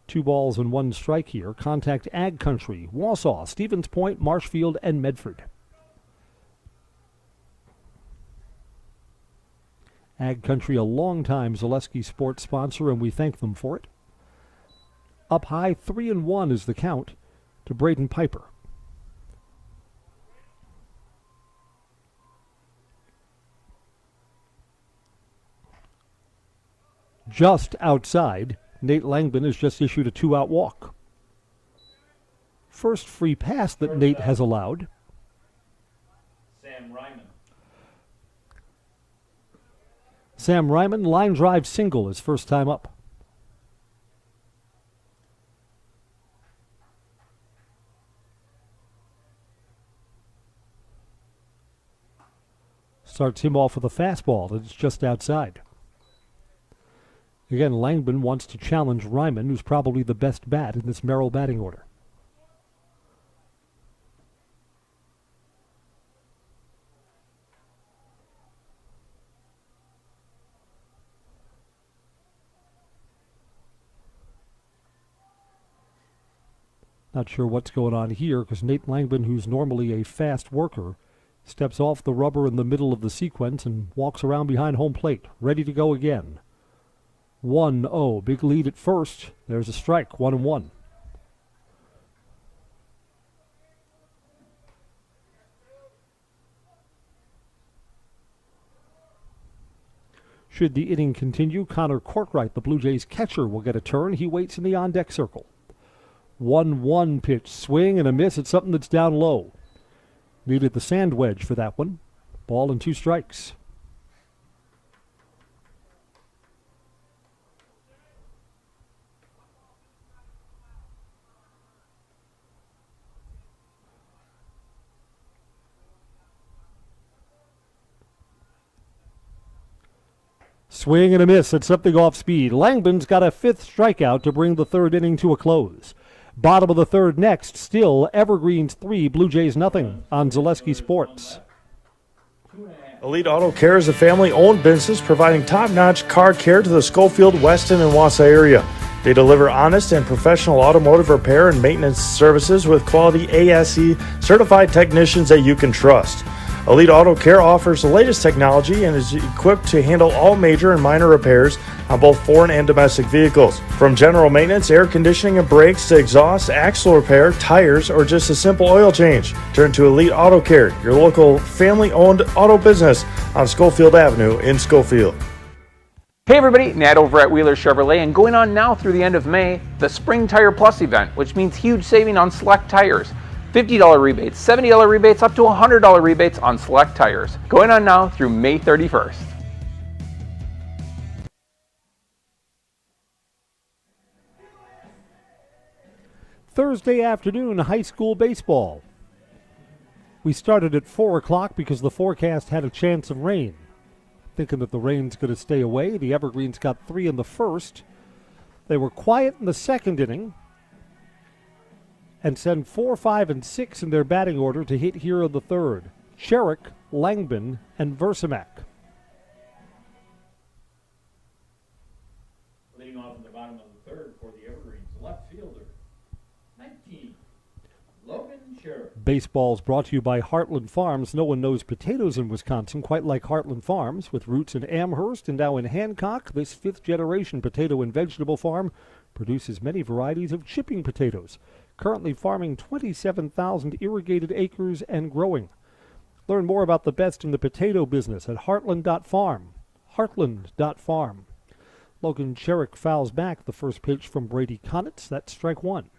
2 balls and 1 strike here. Contact Ag Country, Wausau, Stevens Point, Marshfield, and Medford. Ag Country, a longtime Zaleski sports sponsor, and we thank them for it. Up high, 3-1 is the count to Braden Piper. Just outside, Nate Langman has just issued a 2-out walk. First free pass that Nate has allowed. Sam Ryman, line drive single his first time up. Starts him off with a fastball that's just outside. Again, Langman wants to challenge Ryman, who's probably the best bat in this Merrill batting order. Not sure what's going on here because Nate Langman, who's normally a fast worker, steps off the rubber in the middle of the sequence and walks around behind home plate, ready to go again. 1-0, big lead at first. There's a strike, 1-1. Should the inning continue, Connor Courtright, the Blue Jays catcher, will get a turn. He waits in the on-deck circle. 1-1 pitch, swing and a miss. It's something that's down low. Needed the sand wedge for that one. Ball and 2 strikes. Swing and a miss. It's something off speed. Langman's got a 5th strikeout to bring the third inning to a close. Bottom of the third next, still Evergreens 3, Blue Jays nothing on Zaleski Sports. Elite Auto Care is a family-owned business providing top-notch car care to the Schofield, Weston, and Wausau area. They deliver honest and professional automotive repair and maintenance services with quality ASE certified technicians that you can trust. Elite Auto Care offers the latest technology and is equipped to handle all major and minor repairs on both foreign and domestic vehicles. From general maintenance, air conditioning and brakes to exhaust, axle repair, tires, or just a simple oil change. Turn to Elite Auto Care, your local family-owned auto business on Schofield Avenue in Schofield. Hey everybody, Nat over at Wheeler Chevrolet, and going on now through the end of May, the Spring Tire Plus event, which means huge saving on select tires. $50 rebates, $70 rebates, up to $100 rebates on select tires. Going on now through May 31st. Thursday afternoon, high school baseball. We started at 4 o'clock because the forecast had a chance of rain. Thinking that the rain's going to stay away. The Evergreens got 3 in the first. They were quiet in the second inning and send 4, 5, and 6 in their batting order to hit here in the third. Sherrick, Langman, and Versamak. Leading off in the bottom of the third for the Evergreens, left fielder, 19, Logan Sherrick. Baseball's brought to you by Heartland Farms. No one knows potatoes in Wisconsin quite like Heartland Farms. With roots in Amherst and now in Hancock, this 5th-generation potato and vegetable farm produces many varieties of chipping potatoes. Currently farming 27,000 irrigated acres and growing. Learn more about the best in the potato business at heartland.farm. Heartland.farm. Logan Sherrick fouls back the first pitch from Brady Konitz. That's strike one.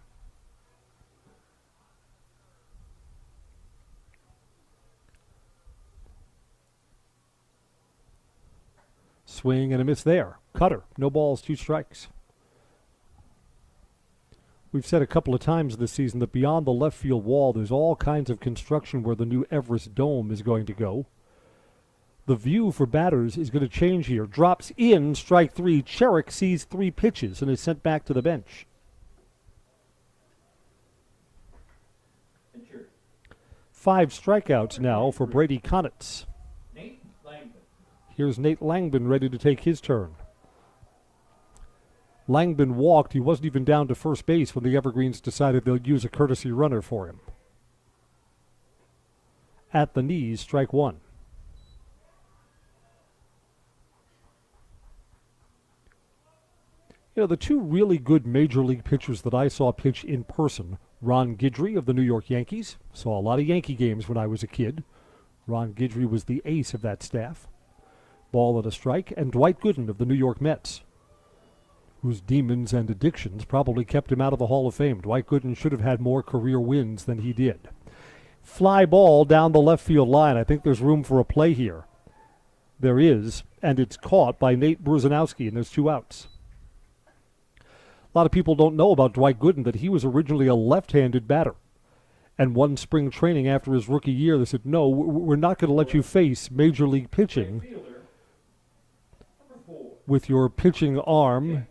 Swing and a miss there. Cutter. No balls, 2 strikes. We've said a couple of times this season that beyond the left field wall, there's all kinds of construction where the new Everest dome is going to go. The view for batters is going to change here. Drops in, strike 3. Sherrick sees 3 pitches and is sent back to the bench. Pitcher. 5 strikeouts now for Brady Konitz. Nate Langman. Here's Nate Langman ready to take his turn. Langman walked. He wasn't even down to first base when the Evergreens decided they'll use a courtesy runner for him. At the knees, strike 1. You know, the 2 really good major league pitchers that I saw pitch in person, Ron Guidry of the New York Yankees. Saw a lot of Yankee games when I was a kid. Ron Guidry was the ace of that staff. Ball and a strike. And Dwight Gooden of the New York Mets, whose demons and addictions probably kept him out of the Hall of Fame. Dwight Gooden should have had more career wins than he did. Fly ball down the left field line. I think there's room for a play here. There is, and it's caught by Nate Brzezinski, and there's 2 outs. A lot of people don't know about Dwight Gooden, that he was originally a left-handed batter. And one spring training after his rookie year, they said, no, we're not going to let you face major league pitching with your pitching arm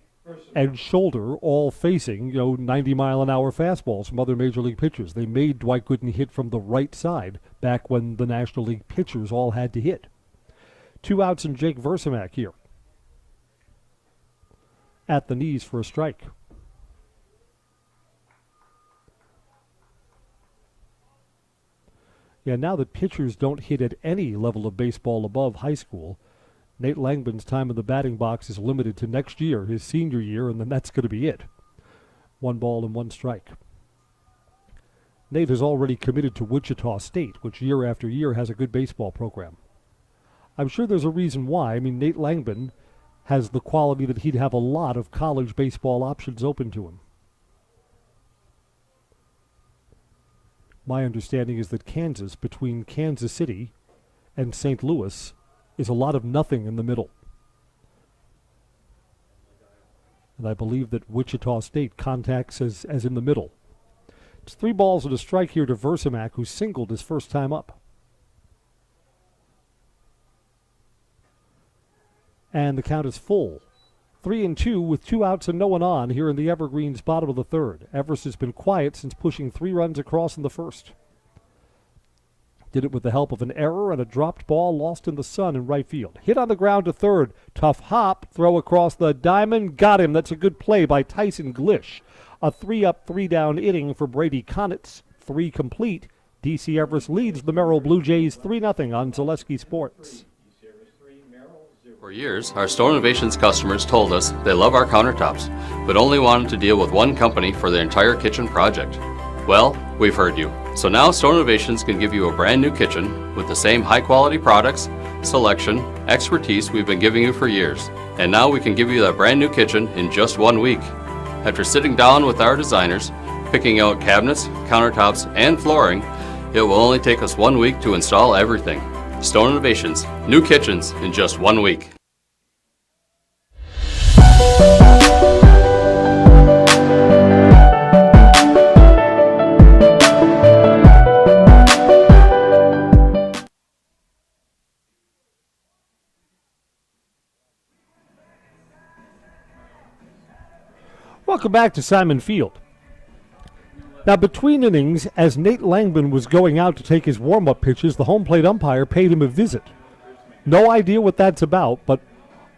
and shoulder all facing, 90-mile-an-hour fastballs from other major league pitchers. They made Dwight Gooden hit from the right side back when the National League pitchers all had to hit. 2 outs and Jake Versamak here. At the knees for a strike. Yeah, now that pitchers don't hit at any level of baseball above high school, Nate Langman's time in the batting box is limited to next year, his senior year, and then that's going to be it. 1 ball and 1 strike. Nate has already committed to Wichita State, which year after year has a good baseball program. I'm sure there's a reason why. I mean, Nate Langman has the quality that he'd have a lot of college baseball options open to him. My understanding is that Kansas, between Kansas City and St. Louis, is a lot of nothing in the middle. And I believe that Wichita State contacts as in the middle. It's 3 balls and a strike here to Versamak, who singled his first time up. And the count is full. 3-2 with 2 outs and no one on here in the Evergreens' bottom of the 3rd. Everest has been quiet since pushing 3 runs across in the first. Did it with the help of an error and a dropped ball lost in the sun in right field. Hit on the ground to 3rd. Tough hop, throw across the diamond. Got him. That's a good play by Tyson Glish. A 3-up, 3-down inning for Brady Konitz. 3 complete. DC Everest leads the Merrill Blue Jays 3-0 on Zaleski Sports. For years, our Store Innovations customers told us they love our countertops, but only wanted to deal with one company for their entire kitchen project. Well, we've heard you. So now Store Innovations can give you a brand new kitchen with the same high quality products, selection, expertise we've been giving you for years. And now we can give you that brand new kitchen in just 1 week. After sitting down with our designers, picking out cabinets, countertops, and flooring, it will only take us 1 week to install everything. Stone Innovations, new kitchens in just 1 week. Welcome back to Simon Field. Now, between innings, as Nate Langman was going out to take his warm-up pitches, the home plate umpire paid him a visit. No idea what that's about, but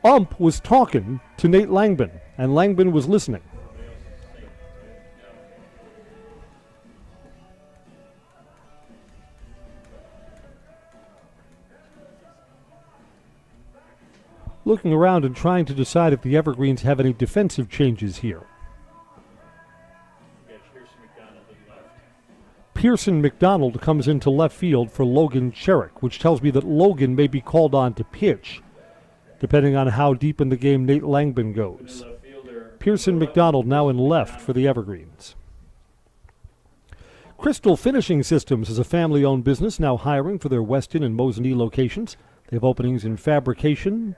Ump was talking to Nate Langman, and Langman was listening. Looking around and trying to decide if the Evergreens have any defensive changes here. Pearson McDonald comes into left field for Logan Cherrick, which tells me that Logan may be called on to pitch, depending on how deep in the game Nate Langbin goes. Pearson McDonald now in left for the Evergreens. Crystal Finishing Systems is a family-owned business now hiring for their Weston and Mosinee locations. They have openings in fabrication,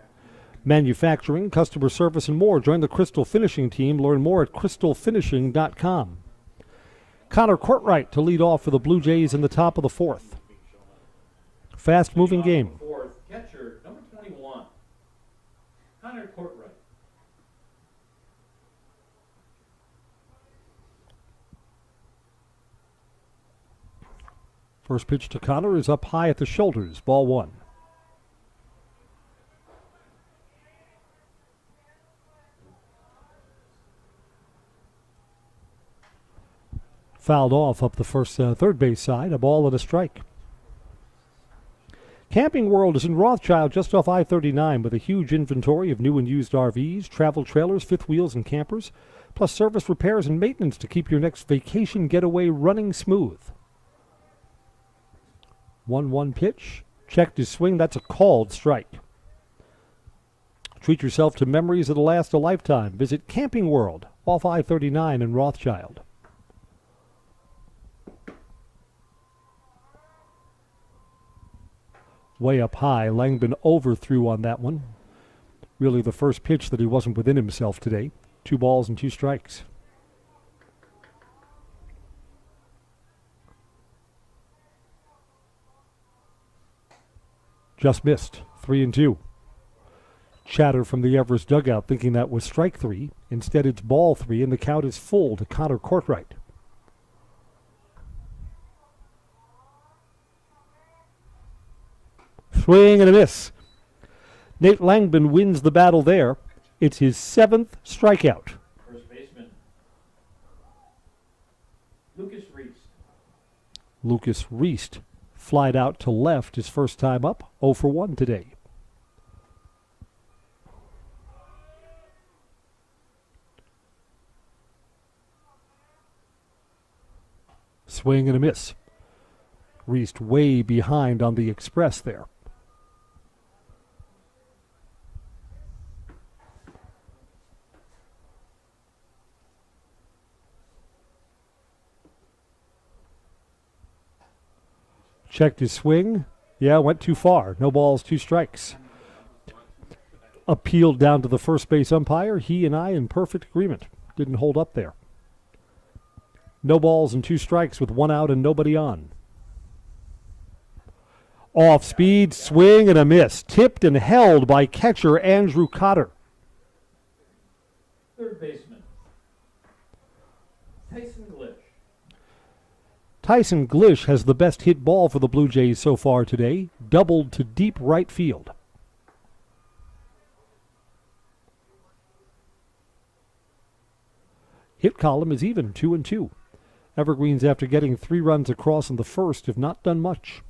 manufacturing, customer service, and more. Join the Crystal Finishing team. Learn more at crystalfinishing.com. Connor Courtright to lead off for the Blue Jays in the top of the fourth. Fast-moving game. Catcher, number 21, Connor Courtright. First pitch to Connor is up high at the shoulders. Ball one. Fouled off up the third base side. A ball and a strike. Camping World is in Rothschild just off I-39 with a huge inventory of new and used RVs, travel trailers, fifth wheels, and campers, plus service repairs and maintenance to keep your next vacation getaway running smooth. 1-1 pitch. Checked his swing. That's a called strike. Treat yourself to memories that'll last a lifetime. Visit Camping World off I-39 in Rothschild. Way up high. Langbin overthrew on that one. Really the first pitch that he wasn't within himself today. 2 balls and 2 strikes. Just missed. 3-2. Chatter from the Everest dugout thinking that was strike 3. Instead it's ball 3 and the count is full to Connor Courtright. Swing and a miss. Nate Langbin wins the battle there. It's his 7th strikeout. First baseman, Lucas Reese. Lucas Reese flied out to left his first time up. 0 for 1 today. Swing and a miss. Reese way behind on the express there. Checked his swing. Yeah, went too far. No balls, 2 strikes. Appealed down to the first base umpire. He and I in perfect agreement. Didn't hold up there. No balls and 2 strikes with 1 out and nobody on. Off speed, swing and a miss. Tipped and held by catcher Andrew Cotter. Third baseman, Tyson Glish. Tyson Glish has the best hit ball for the Blue Jays so far today. Doubled to deep right field. Hit column is even, 2-2. Evergreens, after getting 3 runs across in the first, have not done much.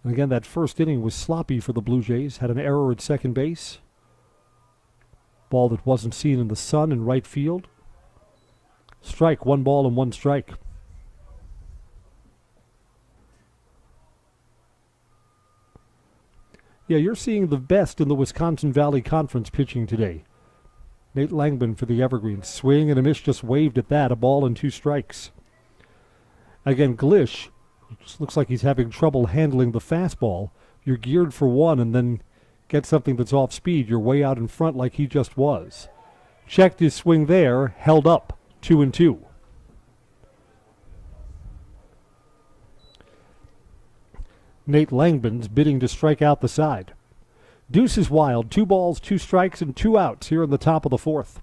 And again, that first inning was sloppy for the Blue Jays. Had an error at second base. Ball that wasn't seen in the sun in right field. Strike, 1 ball and 1 strike. Yeah, you're seeing the best in the Wisconsin Valley Conference pitching today. Nate Langbin for the Evergreens. Swing and a miss, just waved at that. A ball and 2 strikes. Again, Glish, just looks like he's having trouble handling the fastball. You're geared for 1 and then get something that's off speed. You're way out in front like he just was. Checked his swing there, held up. 2-2. Nate Langbin's bidding to strike out the side. Deuce is wild. 2 balls, 2 strikes, and 2 outs here in the top of the fourth.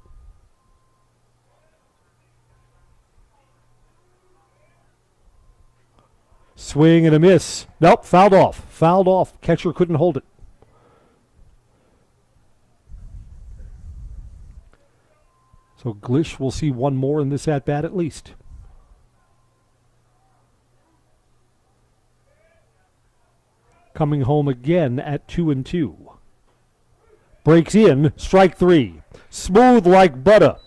Swing and a miss. Nope, fouled off. Fouled off. Catcher couldn't hold it. So Glish will see 1 more in this at-bat at least. Coming home again at 2-2. Breaks in, strike 3. Smooth like butter.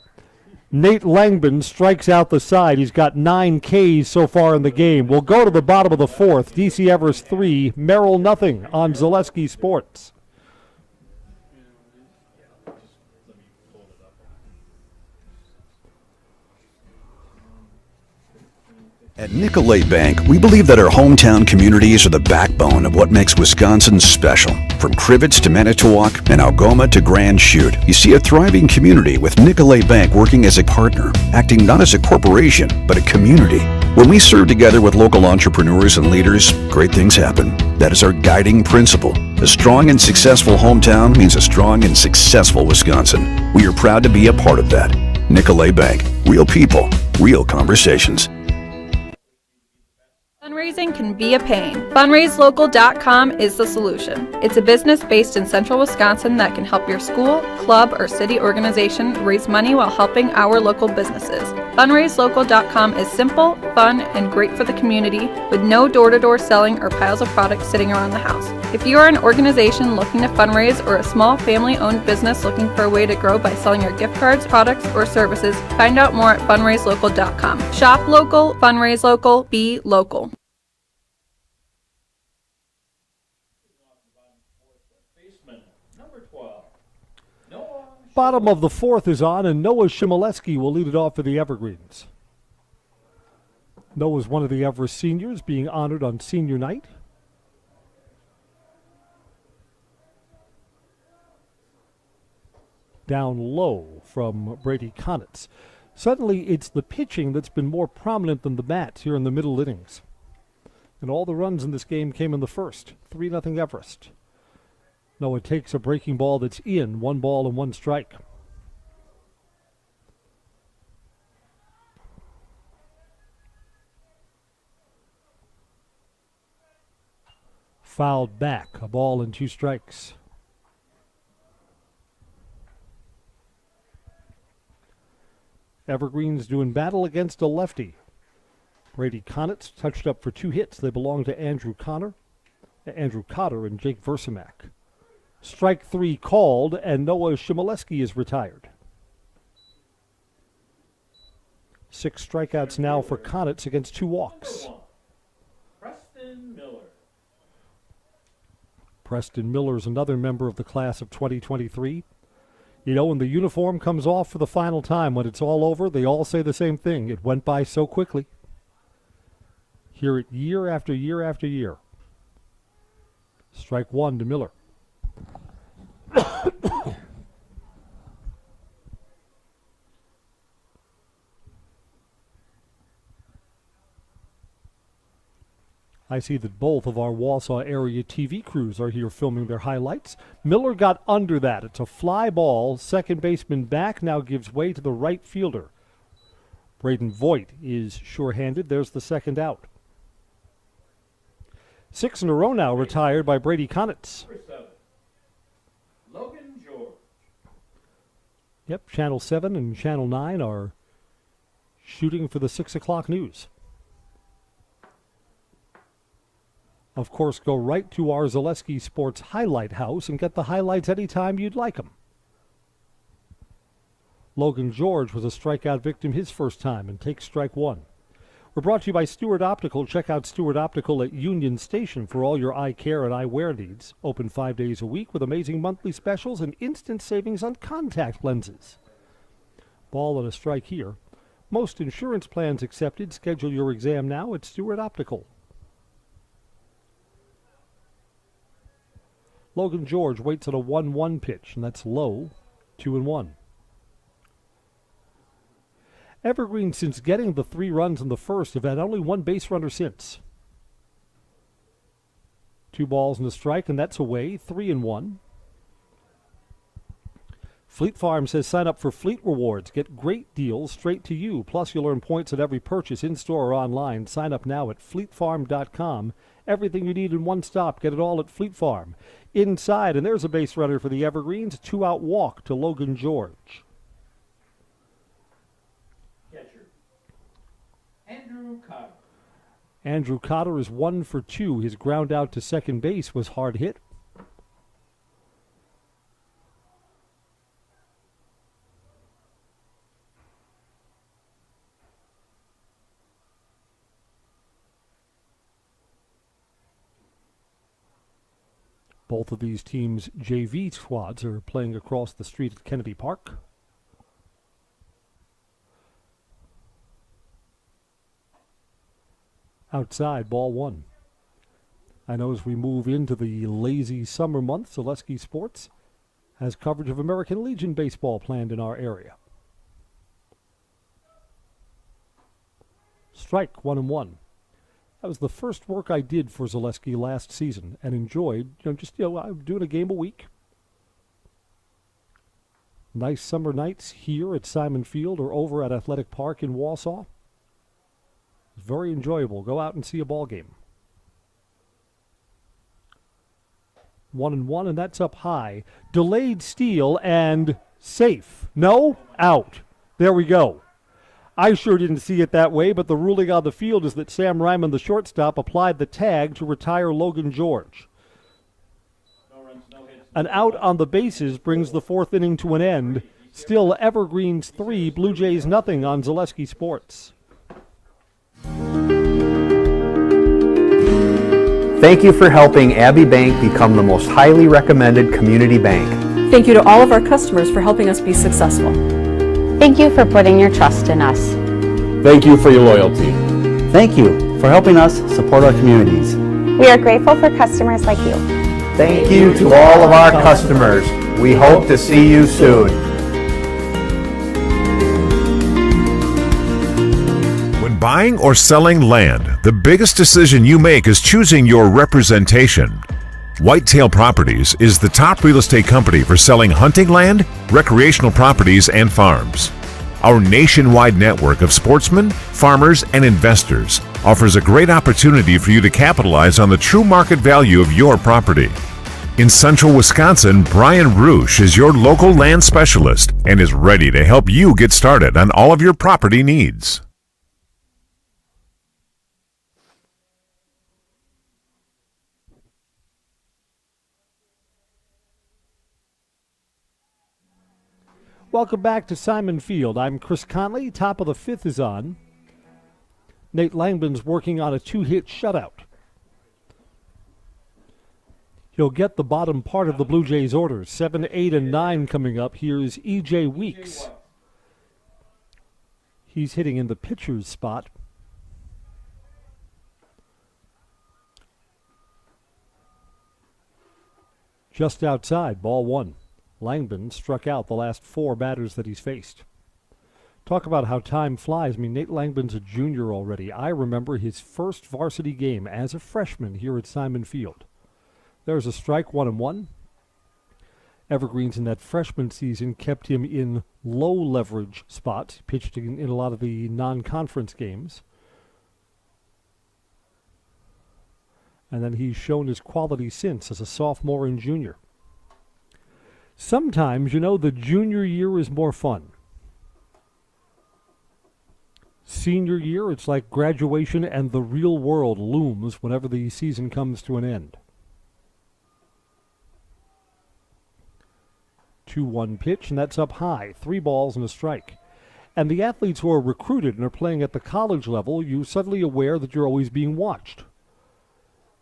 Nate Langman strikes out the side. He's got 9 Ks so far in the game. We'll go to the bottom of the fourth. DC Everest 3, Merrill nothing on Zaleski Sports. At Nicolay Bank, we believe that our hometown communities are the backbone of what makes Wisconsin special. From Crivets to Manitowoc and Algoma to Grand Chute, you see a thriving community with Nicolay Bank working as a partner, acting not as a corporation, but a community. When we serve together with local entrepreneurs and leaders, great things happen. That is our guiding principle. A strong and successful hometown means a strong and successful Wisconsin. We are proud to be a part of that. Nicolay Bank. Real people, real conversations. Fundraising can be a pain. FundraiseLocal.com is the solution. It's a business based in central Wisconsin that can help your school, club, or city organization raise money while helping our local businesses. FundraiseLocal.com is simple, fun, and great for the community with no door-to-door selling or piles of products sitting around the house. If you are an organization looking to fundraise or a small family-owned business looking for a way to grow by selling your gift cards, products, or services, find out more at FundraiseLocal.com. Shop local, fundraise local, be local. Bottom of the fourth is on, and Noah Shimoleski will lead it off for the Evergreens. Noah's one of the Everest seniors being honored on senior night. Down low from Brady Konitz. Suddenly, it's the pitching that's been more prominent than the bats here in the middle innings. And all the runs in this game came in the first. 3-0 Everest. Noah takes a breaking ball that's in, 1 ball and 1 strike. Fouled back, a ball and 2 strikes. Evergreens doing battle against a lefty. Brady Konitz touched up for 2 hits. They belong to Andrew Cotter and Jake Versamak. Strike 3 called, and Noah Shimoleski is retired. 6 strikeouts now for Konitz against 2 walks. Preston Miller. Preston Miller is another member of the class of 2023. You know, when the uniform comes off for the final time, when it's all over, they all say the same thing. It went by so quickly. Hear it year after year after year. Strike 1 to Miller. I see that both of our Wausau area TV crews are here filming their highlights. Miller got under that. It's a fly ball. Second baseman back now gives way to the right fielder. Braden Voigt is sure-handed. There's the second out. 6 in a row now retired by Brady Konitz. Logan George. Yep, Channel 7 and Channel 9 are shooting for the 6 o'clock news. Of course, go right to our Zaleski Sports Highlight House and get the highlights anytime you'd like them. Logan George was a strikeout victim his first time and takes strike 1. We're brought to you by Stewart Optical. Check out Stewart Optical at Union Station for all your eye care and eyewear needs. Open 5 days a week with amazing monthly specials and instant savings on contact lenses. Ball and a strike here. Most insurance plans accepted. Schedule your exam now at Stewart Optical. Logan George waits at a 1-1 pitch, and that's low, 2-1. Evergreen, since getting the 3 runs in the first, have had only 1 base runner since. 2 balls and a strike, and that's away, 3-1. Fleet Farm says sign up for Fleet Rewards. Get great deals straight to you. Plus, you'll earn points at every purchase in-store or online. Sign up now at fleetfarm.com. Everything you need in one stop. Get it all at Fleet Farm. Inside, and there's a base runner for the Evergreens. 2-out walk to Logan George. Catcher. Andrew Cotter. Andrew Cotter is 1 for 2. His ground out to second base was hard hit. Both of these teams' JV squads are playing across the street at Kennedy Park. Outside, ball one. I know as we move into the lazy summer months, Zaleski Sports has coverage of American Legion baseball planned in our area. Strike, 1-1. That was the first work I did for Zaleski last season and enjoyed, I'm doing a game a week. Nice summer nights here at Simon Field or over at Athletic Park in Wausau. It's very enjoyable. Go out and see a ball game. 1-1, and that's up high. Delayed steal and safe. No, out. There we go. I sure didn't see it that way, but the ruling on the field is that Sam Ryman, the shortstop, applied the tag to retire Logan George. An out on the bases brings the fourth inning to an end. Still Evergreens 3, Blue Jays nothing on Zaleski Sports. Thank you for helping Abbey Bank become the most highly recommended community bank. Thank you to all of our customers for helping us be successful. Thank you for putting your trust in us. Thank you for your loyalty. Thank you for helping us support our communities. We are grateful for customers like you. Thank you to all of our customers. We hope to see you soon. When buying or selling land, the biggest decision you make is choosing your representation. Whitetail Properties is the top real estate company for selling hunting land, recreational properties, and farms. Our nationwide network of sportsmen, farmers, and investors offers a great opportunity for you to capitalize on the true market value of your property. In central Wisconsin, Brian Roosh is your local land specialist and is ready to help you get started on all of your property needs. Welcome back to Simon Field. I'm Chris Conley. Top of the fifth is on. Nate Langman's working on a 2-hit shutout. He'll get the bottom part of the Blue Jays orders. 7, 8, and 9 coming up. Here's E.J. Weeks. He's hitting in the pitcher's spot. Just outside, ball one. Langman struck out the last 4 batters that he's faced. Talk about how time flies. I mean, Nate Langman's a junior already. I remember his first varsity game as a freshman here at Simon Field. There's a strike, 1-1. Evergreens in that freshman season kept him in low leverage spots. He pitched in a lot of the non-conference games. And then he's shown his quality since as a sophomore and junior. Sometimes, the junior year is more fun. Senior year, it's like graduation and the real world looms whenever the season comes to an end. 2-1 pitch, and that's up high. 3 balls and a strike. And the athletes who are recruited and are playing at the college level, you're suddenly aware that you're always being watched.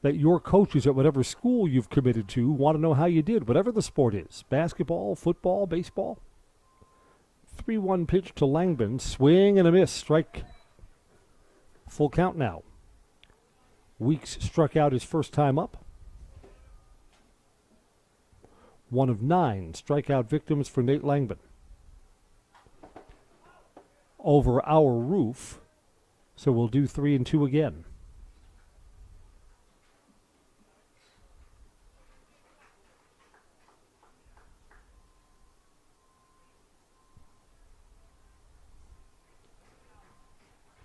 That your coaches at whatever school you've committed to want to know how you did, whatever the sport is. Basketball, football, baseball. 3-1 pitch to Langman. Swing and a miss. Strike. Full count now. Weeks struck out his first time up. 1 of 9 strikeout victims for Nate Langman. Over our roof, so we'll do 3 and 2 again.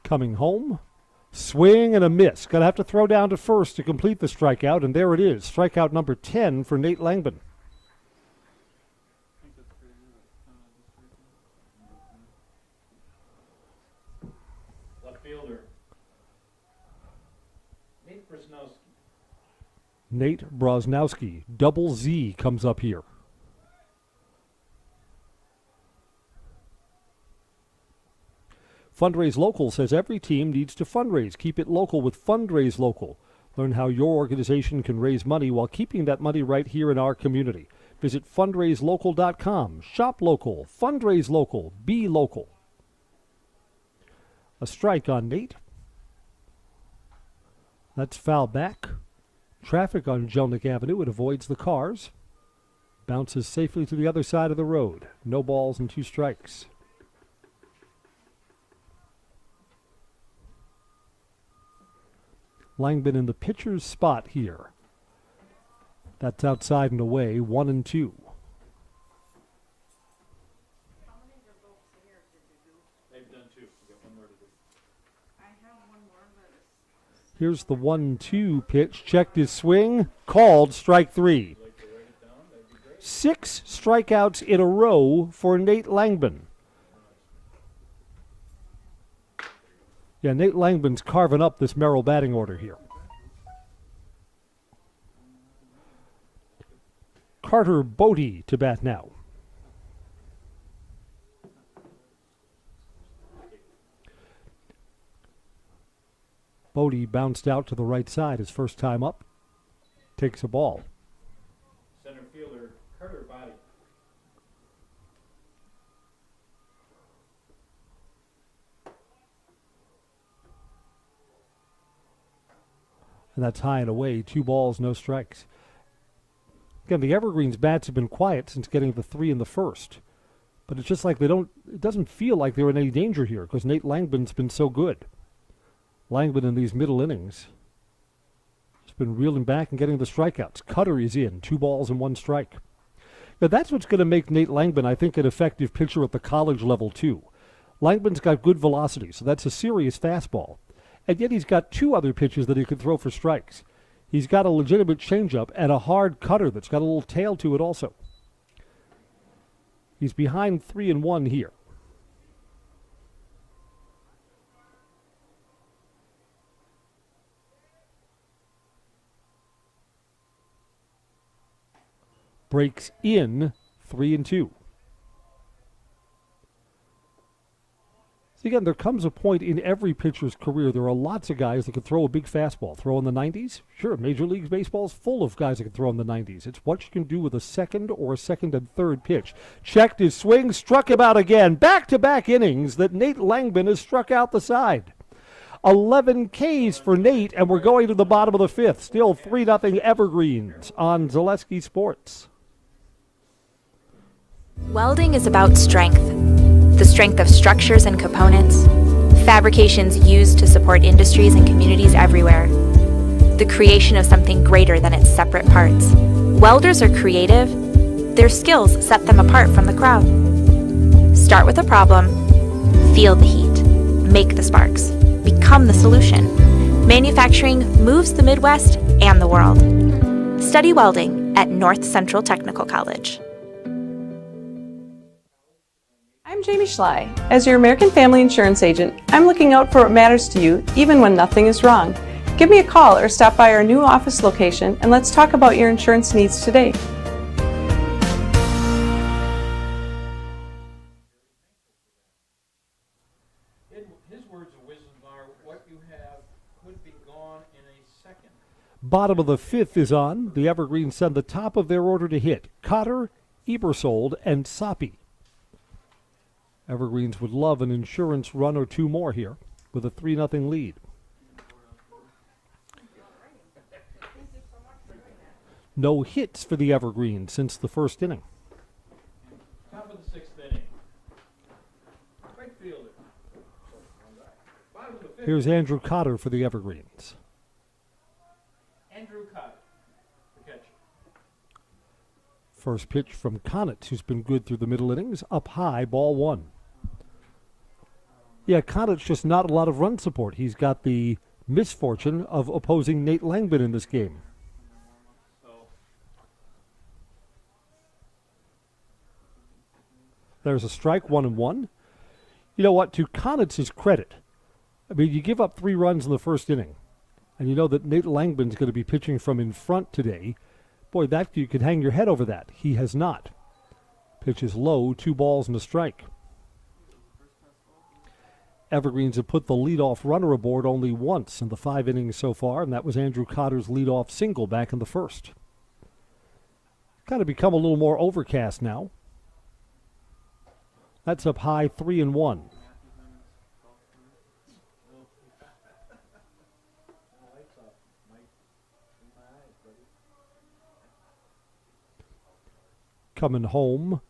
Coming home, swing and a miss. Going to have to throw down to first to complete the strikeout, and there it is. Strikeout number 10 for Nate Langman. Left fielder, Nate Brosnowski. Double Z comes up here. Fundraise Local says every team needs to fundraise. Keep it local with Fundraise Local. Learn how your organization can raise money while keeping that money right here in our community. Visit fundraiselocal.com. Shop local, fundraise local, be local. A strike on Nate. That's foul back. Traffic on Jelnick Avenue. It avoids the cars. Bounces safely to the other side of the road. No balls and 2 strikes. Langman in the pitcher's spot here. That's outside and away, 1-2. They've done 2. We got 1 more to do. Here's the 1-2 pitch. Checked his swing. Called strike 3. 6 strikeouts in a row for Nate Langman. Yeah, Nate Langman's carving up this Merrill batting order here. Carter Bodie to bat now. Bodie bounced out to the right side his first time up. Takes a ball. Center fielder Carter Bodie. And that's high and away. 2 balls, no strikes. Again, the Evergreens bats have been quiet since getting the 3 in the first. But it's just like it doesn't feel like they're in any danger here because Nate Langman's been so good. Langman in these middle innings has been reeling back and getting the strikeouts. Cutter is in, 2 balls and 1 strike. Now that's what's going to make Nate Langman, I think, an effective pitcher at the college level too. Langman's got good velocity, so that's a serious fastball. And yet he's got 2 other pitches that he could throw for strikes. He's got a legitimate changeup and a hard cutter that's got a little tail to it also. He's behind 3-1 here. Breaks in 3-2. So again, there comes a point in every pitcher's career, there are lots of guys that can throw a big fastball. Throw in the 90s? Sure, Major League Baseball is full of guys that can throw in the 90s. It's what you can do with a second or a second and third pitch. Checked his swing, struck him out again. Back-to-back innings that Nate Langman has struck out the side. 11 Ks for Nate, and we're going to the bottom of the 5th. Still 3-0 Evergreens on Zaleski Sports. Welding is about strength. The strength of structures and components, fabrications used to support industries and communities everywhere, the creation of something greater than its separate parts. Welders are creative. Their skills set them apart from the crowd. Start with a problem, feel the heat, make the sparks, become the solution. Manufacturing moves the Midwest and the world. Study welding at North Central Technical College. I'm Jamie Schley. As your American Family Insurance agent, I'm looking out for what matters to you, even when nothing is wrong. Give me a call or stop by our new office location and let's talk about your insurance needs today. His words of wisdom are, what you have could be gone in a second. Bottom of the 5th is on. The Evergreens send the top of their order to hit. Cotter, Ebersold, and Soppy. Evergreens would love an insurance run or 2 more here with a 3-0 lead. No hits for the Evergreens since the first inning. Top of the 6th inning. Right fielder. Bottom of the 5th. Here's Andrew Cotter for the Evergreens. Andrew Cotter, the catcher. First pitch from Conitz, who's been good through the middle innings. Up high, ball 1. Yeah, Conitz just not a lot of run support. He's got the misfortune of opposing Nate Langman in this game. There's a strike, 1-1. You know what? To Konitz's credit, I mean, you give up 3 runs in the first inning, and you know that Nate Langman's going to be pitching from in front today. Boy, that you could hang your head over that. He has not. Pitch is low, 2 balls and a strike. Evergreens have put the leadoff runner aboard only once in the 5 innings so far, and that was Andrew Cotter's leadoff single back in the first. Kind of become a little more overcast now. That's up high 3-1. Coming home,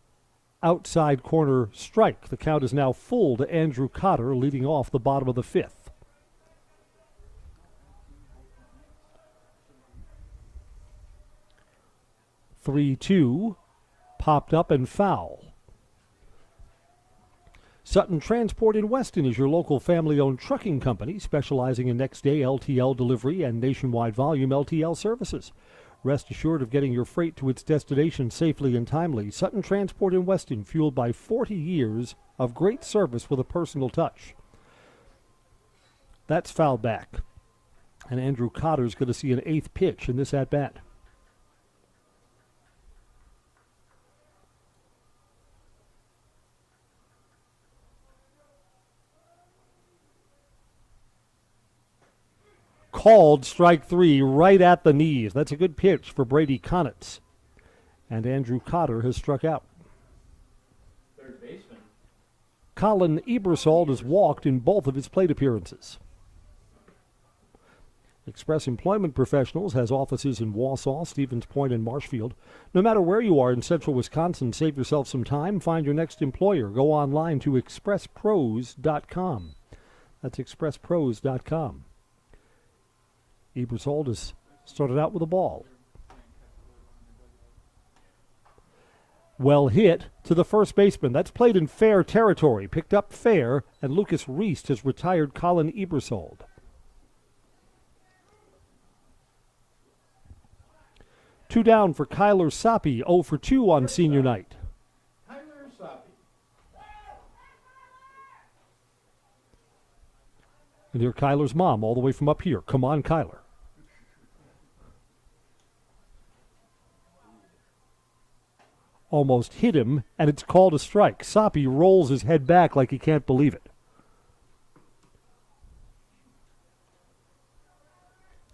outside corner strike. The count is now full to Andrew Cotter, leading off the bottom of the 5th. (3-2), popped up and foul. Sutton Transport in Weston is your local family-owned trucking company specializing in next-day LTL delivery and nationwide volume LTL services. Rest assured of getting your freight to its destination safely and timely. Sutton Transport in Weston, fueled by 40 years of great service with a personal touch. That's foul back. And Andrew Cotter's going to see an 8th pitch in this at-bat. Called strike 3 right at the knees. That's a good pitch for Brady Conitz. And Andrew Cotter has struck out. Third baseman Colin Ebersold has walked in both of his plate appearances. Express Employment Professionals has offices in Wausau, Stevens Point, and Marshfield. No matter where you are in central Wisconsin, save yourself some time. Find your next employer. Go online to expresspros.com. That's expresspros.com. Ebersold has started out with a ball. Well hit to the first baseman. That's played in fair territory. Picked up fair, and Lucas Reist has retired Colin Ebersold. Two down for Kyler Soppe, 0 for 2 on senior night. Kyler Soppe. And here Kyler's mom all the way from up here. Come on, Kyler. Almost hit him, and it's called a strike. Soppe rolls his head back like he can't believe it.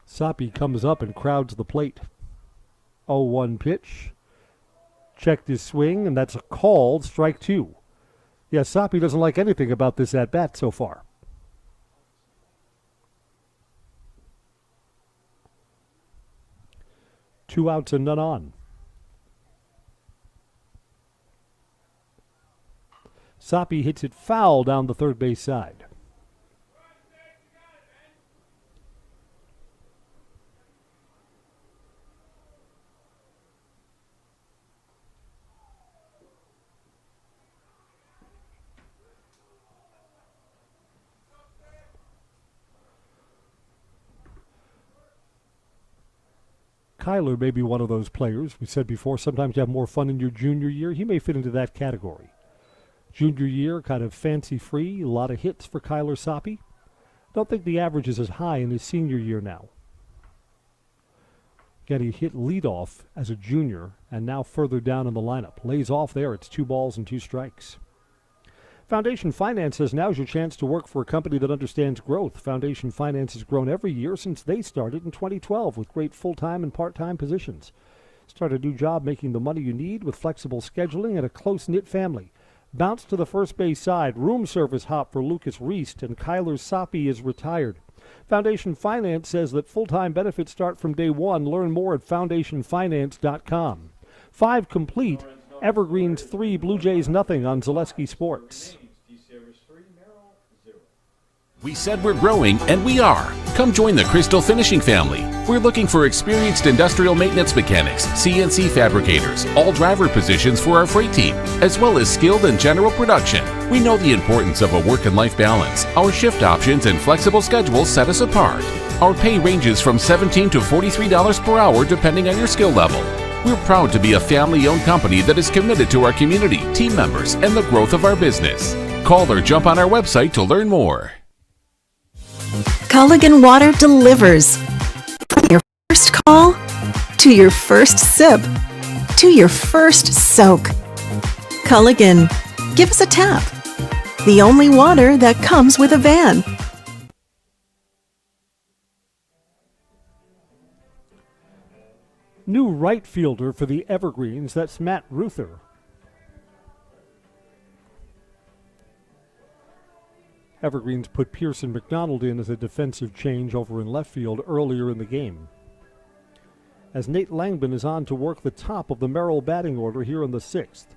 Soppe comes up and crowds the plate. 0-1 pitch. Checked his swing, and that's a called strike 2. Yeah, Soppe doesn't like anything about this at-bat so far. Two outs and none on. Soppe hits it foul down the third base side. Kyler may be one of those players. We said before, sometimes you have more fun in your junior year. He may fit into that category. Junior year, kind of fancy-free, a lot of hits for Kyler Soppe. Don't think the average is as high in his senior year now. Again, he hit leadoff as a junior, and now further down in the lineup. Lays off there, it's 2 balls and 2 strikes. Foundation Finance says now's your chance to work for a company that understands growth. Foundation Finance has grown every year since they started in 2012 with great full-time and part-time positions. Start a new job making the money you need with flexible scheduling and a close-knit family. Bounce to the first base side. Room service hop for Lucas Reist, and Kyler Soppe is retired. Foundation Finance says that full-time benefits start from day one. Learn more at foundationfinance.com. 5 complete. Evergreens 3, Blue Jays nothing on Zaleski Sports. We said we're growing, and we are. Come join the Crystal Finishing family. We're looking for experienced industrial maintenance mechanics, CNC fabricators, all driver positions for our freight team, as well as skilled and general production. We know the importance of a work and life balance. Our shift options and flexible schedules set us apart. Our pay ranges from $17 to $43 per hour depending on your skill level. We're proud to be a family-owned company that is committed to our community, team members, and the growth of our business. Call or jump on our website to learn more. Culligan Water delivers. From your first call, to your first sip, to your first soak. Culligan, give us a tap. the only water that comes with a van. New right fielder for the Evergreens, that's Matt Ruther. Evergreens put Pearson McDonald in as a defensive change over in left field earlier in the game. As Nate Langman is on to work the top of the Merrill batting order here in the 6th.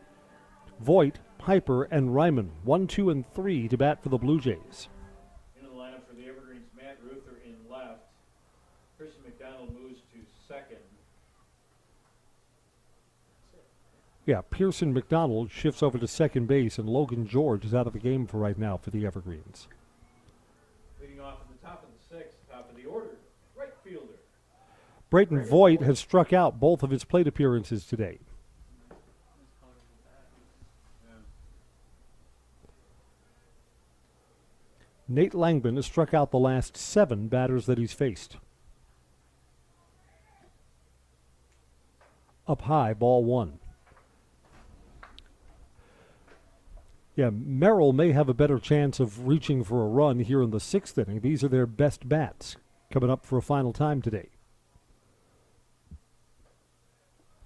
Voigt, Piper, and Ryman, 1, 2, and 3 to bat for the Blue Jays. In the lineup for the Evergreens, Matt Ruther in left. Pearson McDonald moves to second. Yeah, Pearson McDonald shifts over to second base, and Logan George is out of the game for right now for the Evergreens. Leading off at the top of the 6th, top of the order, right fielder. Brayton Voigt has struck out both of his plate appearances today. Nate Langman has struck out the last 7 batters that he's faced. Up high, ball 1. Yeah, Merrill may have a better chance of reaching for a run here in the 6th inning. These are their best bats coming up for a final time today.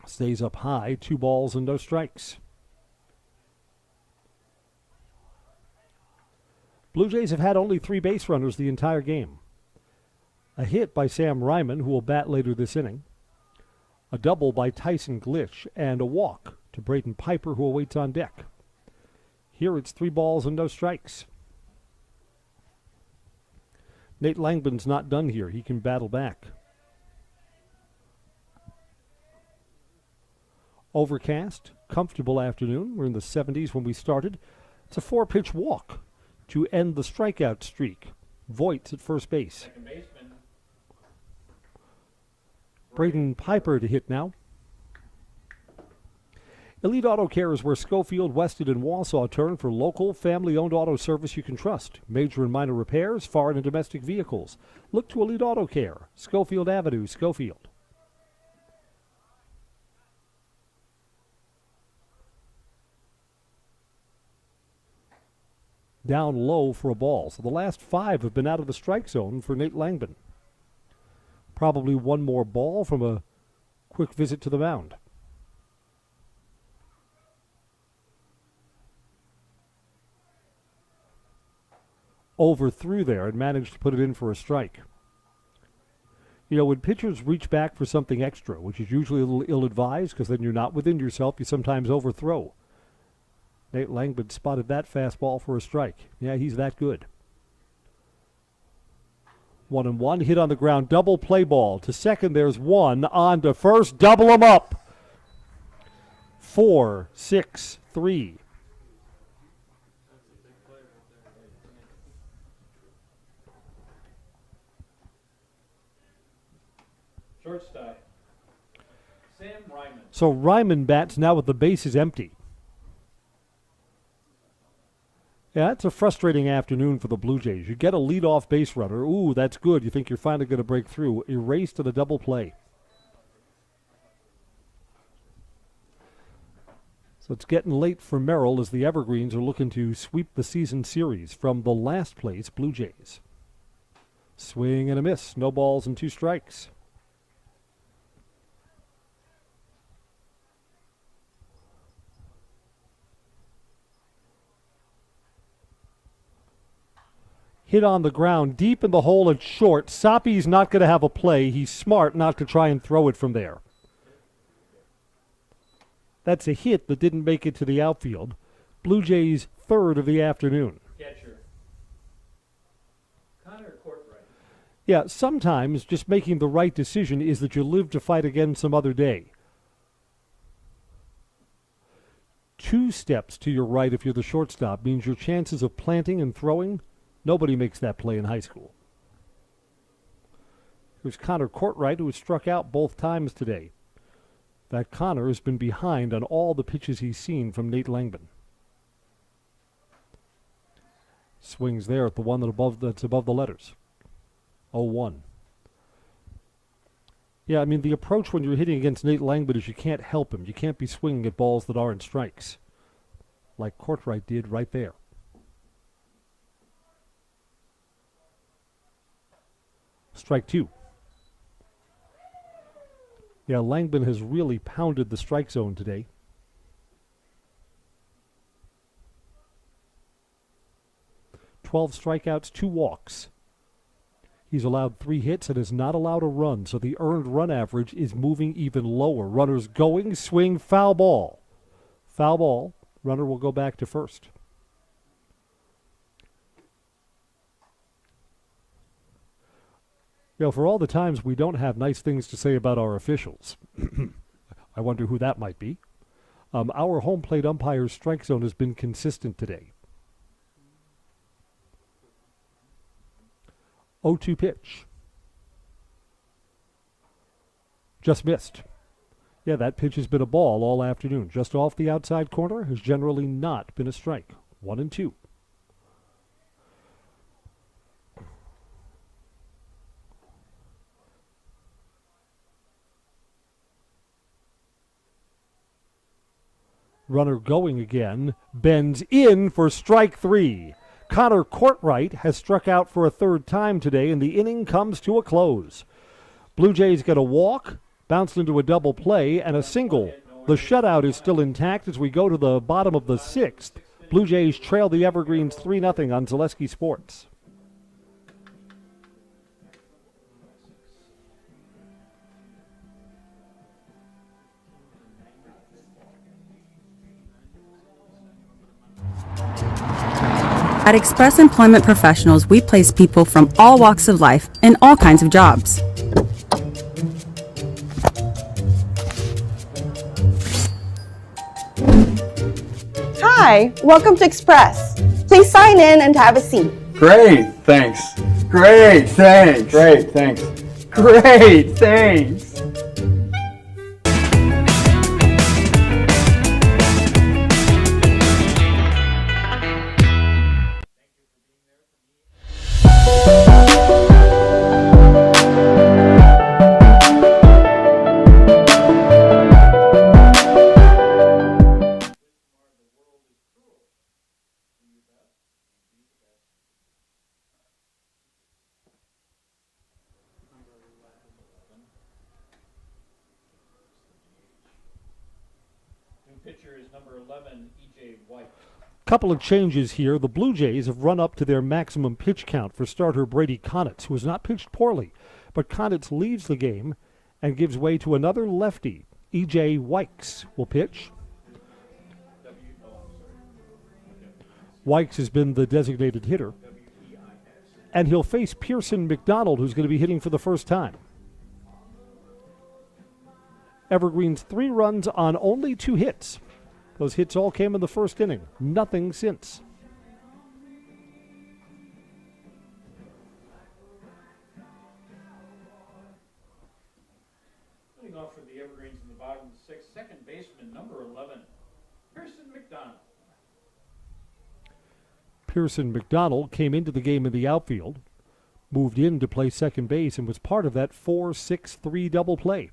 Stays up high, 2 balls and no strikes. Blue Jays have had only 3 base runners the entire game. A hit by Sam Ryman, who will bat later this inning. A double by Tyson Glitch, and a walk to Braden Piper, who awaits on deck. Here it's 3 balls and no strikes. Nate Langman's not done here. He can battle back. Overcast, comfortable afternoon. We're in the 70s when we started. It's a 4-pitch walk to end the strikeout streak. Voigt's at first base. Second baseman. Braden Piper to hit now. Elite Auto Care is where Schofield, Weston, and Wausau turn for local, family-owned auto service you can trust. Major and minor repairs, foreign and domestic vehicles. Look to Elite Auto Care, Schofield Avenue, Schofield. Down low for a ball. So the last 5 have been out of the strike zone for Nate Langman. Probably one more ball from a quick visit to the mound. Overthrew there and managed to put it in for a strike. You know, when pitchers reach back for something extra, which is usually a little ill-advised because then you're not within yourself, you sometimes overthrow. Nate Langman spotted that fastball for a strike. Yeah, he's that good. 1-1, hit on the ground, double play ball. To second, there's 1. On to first, double him up. 4, 6, 3. Shortstop, Sam Ryman. So Ryman bats now with the bases empty. Yeah, it's a frustrating afternoon for the Blue Jays. You get a leadoff base runner. Ooh, that's good. You think you're finally going to break through. Erased to the double play. So it's getting late for Merrill as the Evergreens are looking to sweep the season series from the last place Blue Jays. Swing and a miss. No balls and 2 strikes. Hit on the ground, deep in the hole and short. Soppy's not going to have a play. He's smart not to try and throw it from there. That's a hit that didn't make it to the outfield. Blue Jays' 3rd of the afternoon. Catcher, Connor Courtright. Yeah, sometimes just making the right decision is that you live to fight again some other day. 2 steps to your right if you're the shortstop means your chances of planting and throwing. Nobody makes that play in high school. Here's Connor Courtright, who was struck out both times today. That Connor has been behind on all the pitches he's seen from Nate Langman. Swings there at the one that's above the letters. 0-1. Yeah, I mean, the approach when you're hitting against Nate Langman is you can't help him. You can't be swinging at balls that aren't strikes, like Courtright did right there. Strike 2. Yeah, Langman has really pounded the strike zone today. "12 strikeouts, 2 walks. He's allowed 3 hits and has not allowed a run, so the earned run average is moving even lower. Runners going, swing, foul ball. Foul ball. Runner will go back to first. You know, for all the times we don't have nice things to say about our officials, I wonder who that might be. Our home plate umpire's strike zone has been consistent today. 0-2 pitch. Just missed. Yeah, that pitch has been a ball all afternoon. Just off the outside corner, has generally not been a strike. 1-2. Runner going again, bends in for strike 3. Connor Courtright has struck out for a 3rd time today, and the inning comes to a close. Blue Jays get a walk, bounced into a double play, and a single. The shutout is still intact as we go to the bottom of the 6th. Blue Jays trail the Evergreens 3-0 on Zaleski Sports. At Express Employment Professionals, we place people from all walks of life in all kinds of jobs. Hi, welcome to Express. Please sign in and have a seat. Great, thanks. Great, thanks. Great, thanks. Great, thanks. Pitcher is number 11, E.J. White. Couple of changes here. The Blue Jays have run up to their maximum pitch count for starter Brady Konitz, who has not pitched poorly. But Konitz leaves the game and gives way to another lefty. E.J. Wykes will pitch. Wykes has been the designated hitter. And he'll face Pearson McDonald, who's going to be hitting for the first time. Evergreens 3 runs on only 2 hits. Those hits all came in the first inning. Nothing since. Leading off for the Evergreens in the bottom of the 6th, second baseman, number 11, Pearson McDonald. Pearson McDonald came into the game in the outfield, moved in to play second base, and was part of that 4-6-3 double play.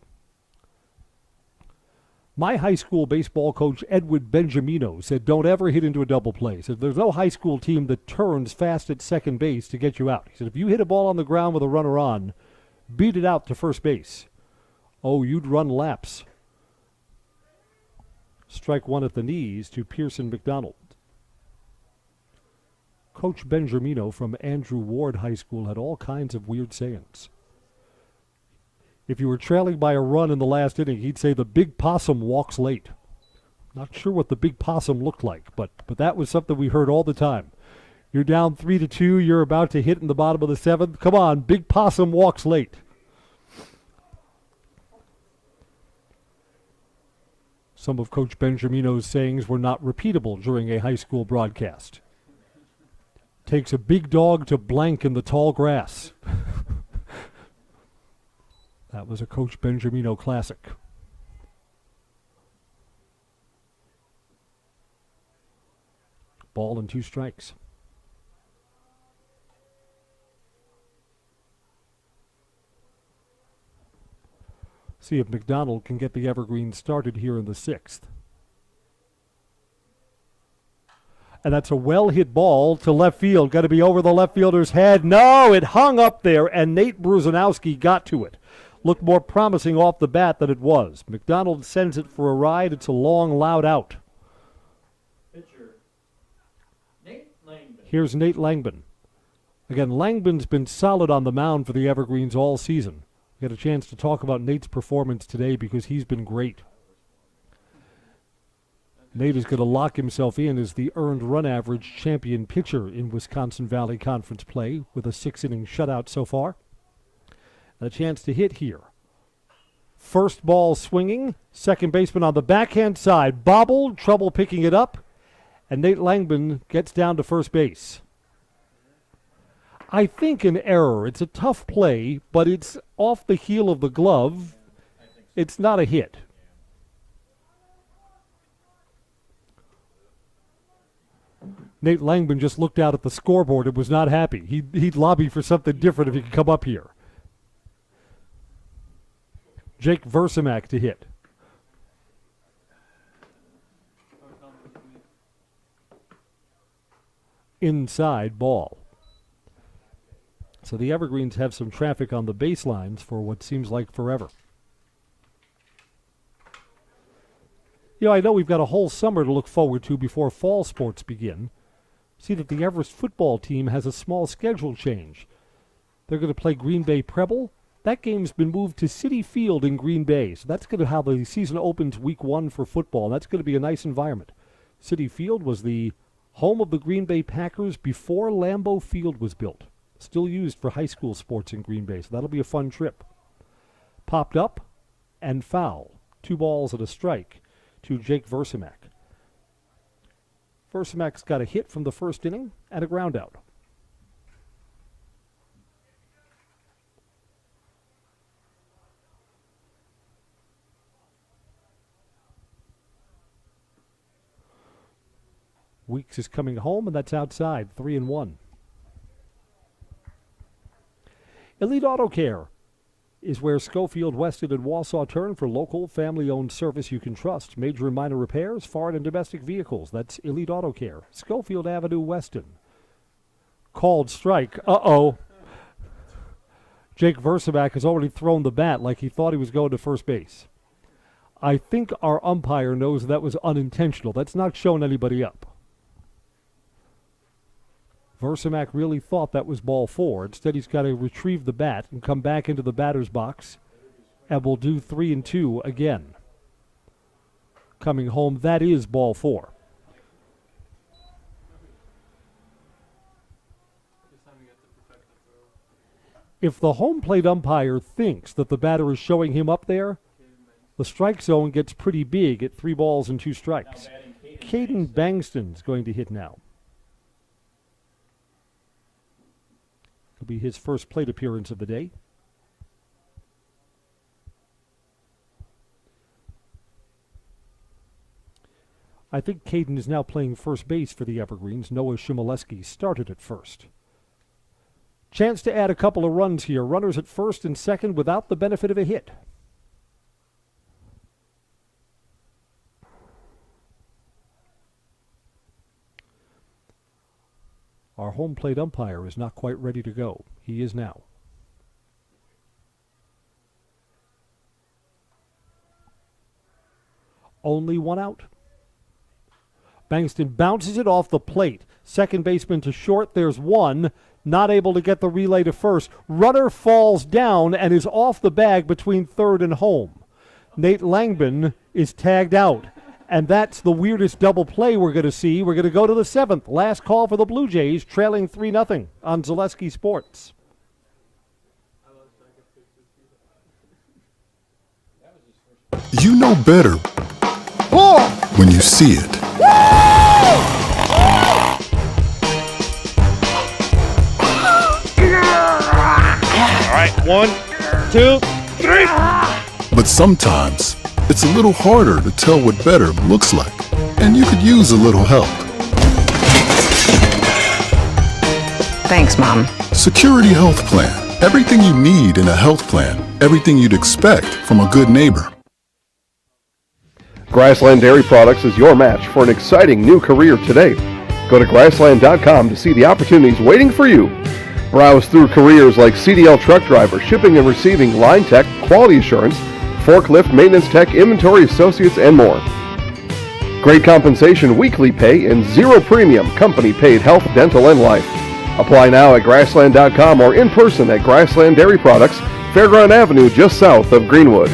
My high school baseball coach, Edward Benjamino, said don't ever hit into a double play. He said there's no high school team that turns fast at second base to get you out. He said if you hit a ball on the ground with a runner on, beat it out to first base. Oh, you'd run laps. Strike 1 at the knees to Pearson McDonald. Coach Benjamino from Andrew Ward High School had all kinds of weird sayings. If you were trailing by a run in the last inning, he'd say the big possum walks late. Not sure what the big possum looked like, but that was something we heard all the time. You're down 3-2, you're about to hit in the bottom of the 7th. Come on, big possum walks late. Some of Coach Benjamino's sayings were not repeatable during a high school broadcast. Takes a big dog to blank in the tall grass. That was a Coach Benjamino classic. Ball and 2 strikes. See if McDonald can get the Evergreens started here in the 6th. And that's a well-hit ball to left field. Got to be over the left fielder's head. No, it hung up there, and Nate Bruzanowski got to it. Looked more promising off the bat than it was. McDonald sends it for a ride. It's a long, loud out. Pitcher, Nate Langman. Here's Nate Langman. Again, Langman's been solid on the mound for the Evergreens all season. We had a chance to talk about Nate's performance today because he's been great. Nate is going to lock himself in as the earned run average champion pitcher in Wisconsin Valley Conference play with a 6-inning shutout so far. And a chance to hit here. First ball swinging, second baseman on the backhand side, bobbled, trouble picking it up, and Nate Langman gets down to first base. I think an error. It's a tough play, but it's off the heel of the glove. It's not a hit. Nate Langman just looked out at the scoreboard and was not happy. He'd lobby for something different if he could come up here. Jake Versimak to hit. Inside ball. So the Evergreens have some traffic on the baselines for what seems like forever. You know, I know we've got a whole summer to look forward to before fall sports begin. See that the Everest football team has a small schedule change. They're going to play Green Bay Preble. That game's been moved to Citi Field in Green Bay. So that's going to how the season opens week 1 for football. That's going to be a nice environment. Citi Field was the home of the Green Bay Packers before Lambeau Field was built. Still used for high school sports in Green Bay, so that'll be a fun trip. Popped up and foul. 2 balls and a strike to Jake Versimak. Versimak's got a hit from the first inning and a ground out. Weeks is coming home, and that's outside, 3-1. Elite Auto Care is where Schofield, Weston, and Wausau turn for local, family-owned service you can trust. Major and minor repairs, foreign and domestic vehicles. That's Elite Auto Care. Schofield Avenue, Weston. Called strike. Uh-oh. Jake Versimak has already thrown the bat like he thought he was going to first base. I think our umpire knows that was unintentional. That's not showing anybody up. Versimak really thought that was ball 4. Instead, he's got to retrieve the bat and come back into the batter's box, and we'll do 3-2 again. Coming home, that is ball 4. If the home plate umpire thinks that the batter is showing him up there, the strike zone gets pretty big at 3 balls and 2 strikes. Caden Bangston's going to hit now. It'll be his first plate appearance of the day. I think Caden is now playing first base for the Evergreens. Noah Shimoleski started at first. Chance to add a couple of runs here. Runners at first and second without the benefit of a hit. Our home plate umpire is not quite ready to go. He is now. Only 1 out. Bangston bounces it off the plate. Second baseman to short. There's 1. Not able to get the relay to first. Runner falls down and is off the bag between third and home. Nate Langman is tagged out. And that's the weirdest double play we're going to see. We're going to go to the 7th. Last call for the Blue Jays, trailing 3-0 on Zaleski Sports. You know better when you see it. All right, 1, 2, 3. But sometimes it's a little harder to tell what better looks like, and you could use a little help. Thanks, Mom. Security Health Plan. Everything you need in a health plan. Everything you'd expect from a good neighbor. Grassland Dairy Products is your match for an exciting new career today. Go to grassland.com to see the opportunities waiting for you. Browse through careers like CDL truck driver, shipping and receiving, line tech, quality assurance, forklift, maintenance tech, inventory associates, and more. Great compensation, weekly pay, and zero premium, company-paid health, dental, and life. Apply now at grassland.com or in person at Grassland Dairy Products, Fairground Avenue, just south of Greenwood.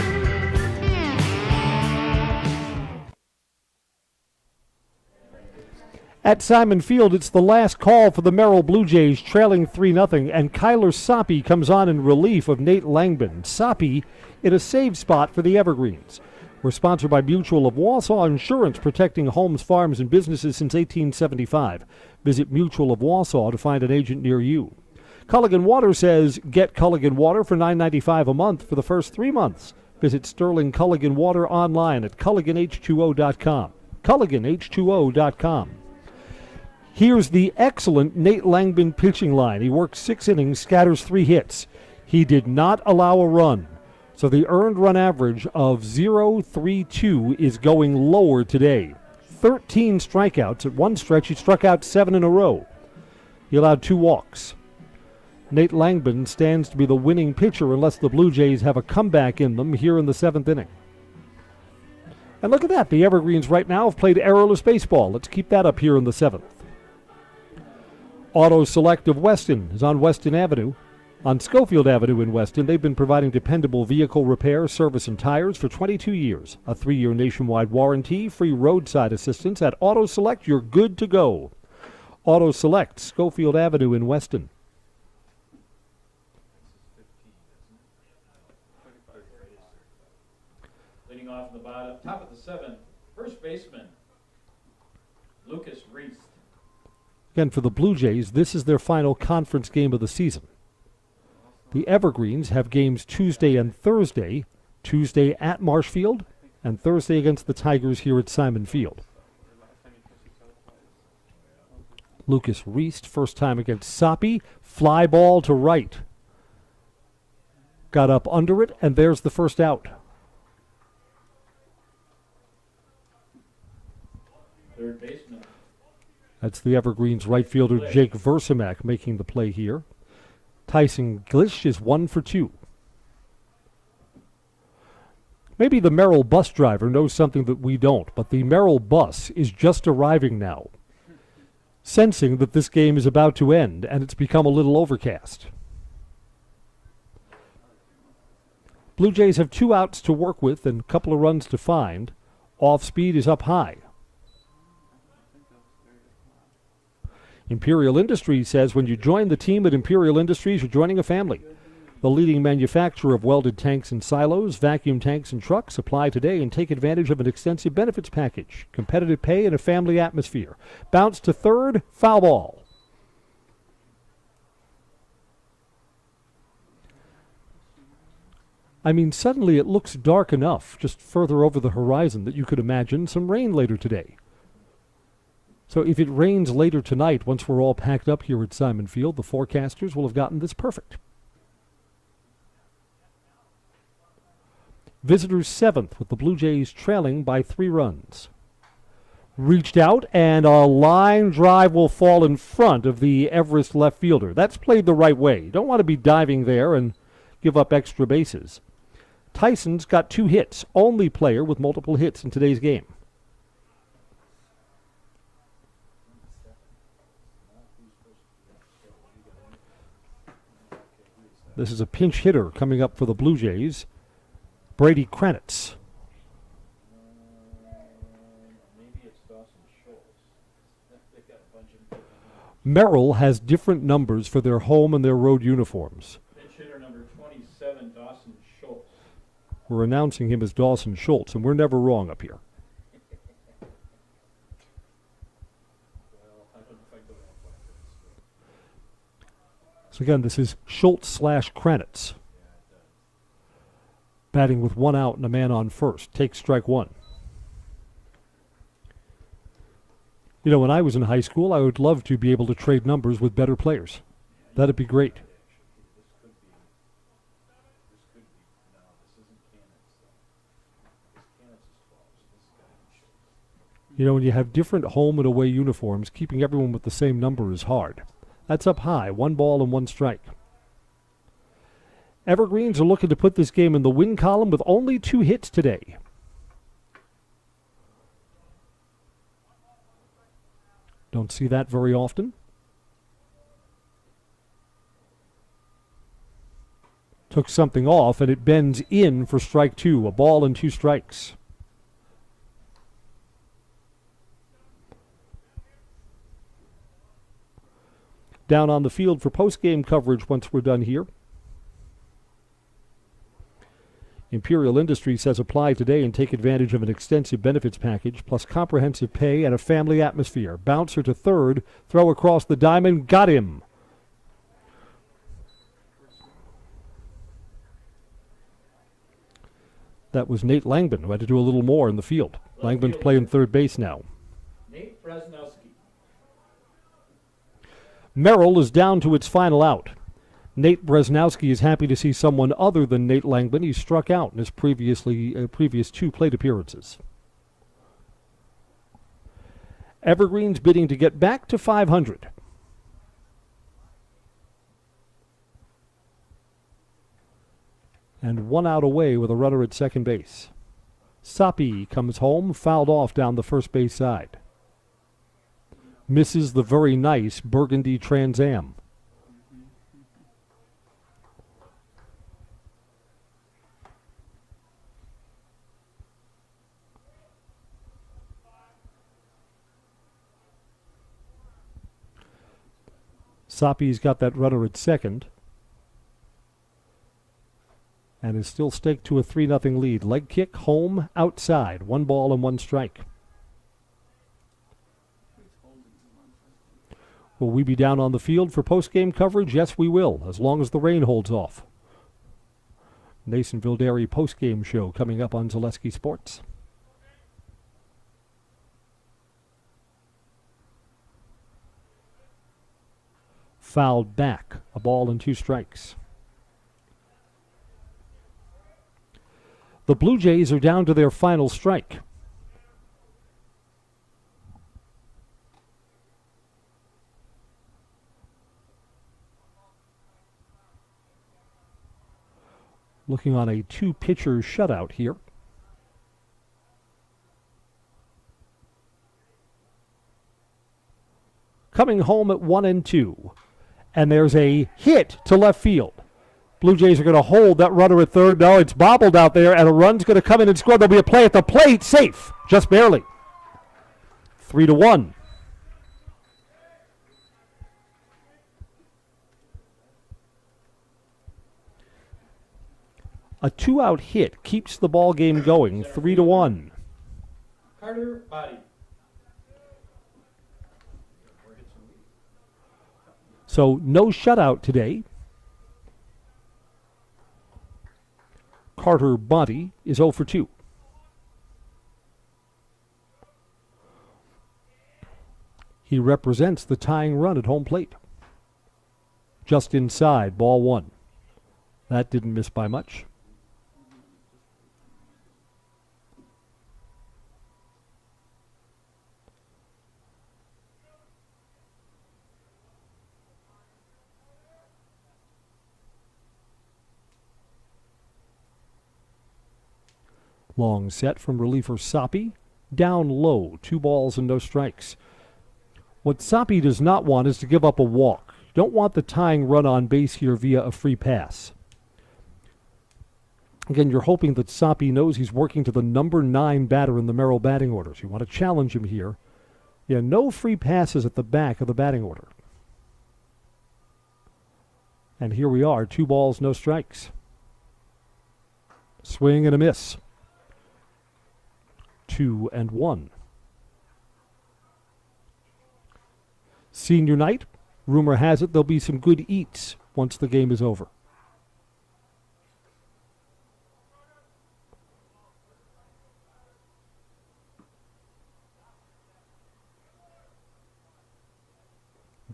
At Simon Field, it's the last call for the Merrill Blue Jays, trailing 3-0, and Kyler Soppe comes on in relief of Nate Langman. Soppe in a save spot for the Evergreens. We're sponsored by Mutual of Wausau Insurance, protecting homes, farms, and businesses since 1875. Visit Mutual of Wausau to find an agent near you. Culligan Water says, get Culligan Water for $9.95 a month for the first 3 months. Visit Sterling Culligan Water online at CulliganH2O.com. CulliganH2O.com. Here's the excellent Nate Langman pitching line. He worked 6 innings, scatters 3 hits. He did not allow a run. So the earned run average of 0.32 is going lower today. 13 strikeouts. At one stretch, he struck out 7 in a row. He allowed 2 walks. Nate Langman stands to be the winning pitcher unless the Blue Jays have a comeback in them here in the 7th inning. And look at that. The Evergreens right now have played errorless baseball. Let's keep that up here in the 7th. Auto Select of Weston is on Weston Avenue. On Schofield Avenue in Weston, they've been providing dependable vehicle repair, service, and tires for 22 years. A 3-year nationwide warranty, free roadside assistance. At Auto Select, you're good to go. Auto Select, Schofield Avenue in Weston. Leading off in the bottom, top of the 7th, first baseman, Lucas Reese. Again, for the Blue Jays, this is their final conference game of the season. The Evergreens have games Tuesday and Thursday. Tuesday at Marshfield and Thursday against the Tigers here at Simon Field. Lucas Reese, first time against Soppe. Fly ball to right. Got up under it, and there's the first out. Third baseman. That's the Evergreens right fielder Jake Versamak making the play here. Tyson Glish is 1 for 2. Maybe the Merrill bus driver knows something that we don't, but the Merrill bus is just arriving now, sensing that this game is about to end, and it's become a little overcast. Blue Jays have 2 outs to work with and a couple of runs to find. Off speed is up high. Imperial Industries says when you join the team at Imperial Industries, you're joining a family. The leading manufacturer of welded tanks and silos, vacuum tanks and trucks. Apply today and take advantage of an extensive benefits package, competitive pay, and a family atmosphere. Bounce to third, foul ball. I mean, suddenly it looks dark enough just further over the horizon that you could imagine some rain later today. So if it rains later tonight, once we're all packed up here at Simon Field, the forecasters will have gotten this perfect. Visitors 7th with the Blue Jays trailing by 3 runs. Reached out, and a line drive will fall in front of the Everest left fielder. That's played the right way. You don't want to be diving there and give up extra bases. Tyson's got 2 hits, only player with multiple hits in today's game. This is a pinch hitter coming up for the Blue Jays, Brady Kranitz. Merrill has different numbers for their home and their road uniforms. Pinch hitter number 27, Dawson Schultz. We're announcing him as Dawson Schultz, and we're never wrong up here. So again, this is Schultz/Kranitz. Batting with 1 out and a man on first. Takes strike 1. You know, when I was in high school, I would love to be able to trade numbers with better players. That'd be great. You know, when you have different home and away uniforms, keeping everyone with the same number is hard. That's up high, 1 ball and 1 strike. Evergreens are looking to put this game in the win column with only 2 hits today. Don't see that very often. Took something off, and it bends in for strike 2. A ball and 2 strikes. Down on the field for post-game coverage once we're done here. Imperial Industries says apply today and take advantage of an extensive benefits package, plus comprehensive pay and a family atmosphere. Bouncer to third, throw across the diamond, got him. That was Nate Langman, who had to do a little more in the field. Langman's playing third base now. Nate Brasnowski. Merrill is down to its final out. Nate Brasnowski is happy to see someone other than Nate Langman. He struck out in his previous 2 plate appearances. Evergreens bidding to get back to 500. And 1 out away with a runner at second base. Soppe comes home, fouled off down the first base side. Misses the very nice burgundy Trans Am. Soppe's got that runner at second. And is still staked to a 3-0 lead. Leg kick, home, outside. 1 ball and 1 strike. Will we be down on the field for post-game coverage? Yes, we will, as long as the rain holds off. Nasonville Dairy post-game show coming up on Zaleski Sports. Fouled back, a ball and 2 strikes. The Blue Jays are down to their final strike. Looking on a 2-pitcher shutout here. Coming home at 1 and 2. And there's a hit to left field. Blue Jays are going to hold that runner at third. No, it's bobbled out there, and a run's going to come in and score. There'll be a play at the plate. Safe. Just barely. 3-1. A 2-out hit keeps the ball game going. 3-1. Carter Body. So no shutout today. Carter Body is 0 for 2. He represents the tying run at home plate. Just inside, ball 1. That didn't miss by much. Long set from reliever Soppe. Down low, 2 balls and no strikes. What Soppe does not want is to give up a walk. You don't want the tying run on base here via a free pass. Again, you're hoping that Soppe knows he's working to the number 9 batter in the Merrill batting order. So you want to challenge him here. Yeah, no free passes at the back of the batting order. And here we are, 2 balls, no strikes. Swing and a miss. 2-1. Senior night. Rumor has it there'll be some good eats once the game is over.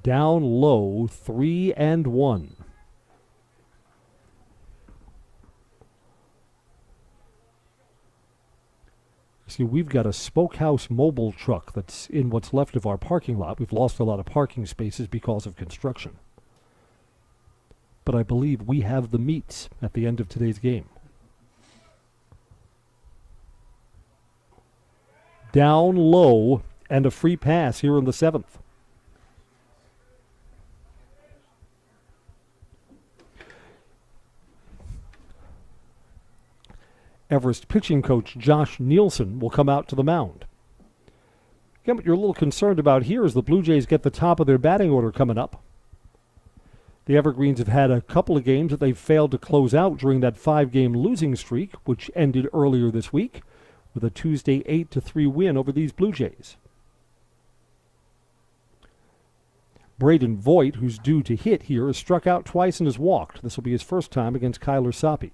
Down low, 3-1. See, we've got a Smokehouse mobile truck that's in what's left of our parking lot. We've lost a lot of parking spaces because of construction. But I believe we have the meats at the end of today's game. Down low and a free pass here in the 7th. Everest pitching coach Josh Nielsen will come out to the mound. Again, what you're a little concerned about here is the Blue Jays get the top of their batting order coming up. The Evergreens have had a couple of games that they've failed to close out during that 5-game losing streak, which ended earlier this week with a Tuesday 8-3 win over these Blue Jays. Braden Voigt, who's due to hit here, has struck out twice and has walked. This will be his first time against Kyler Soppe.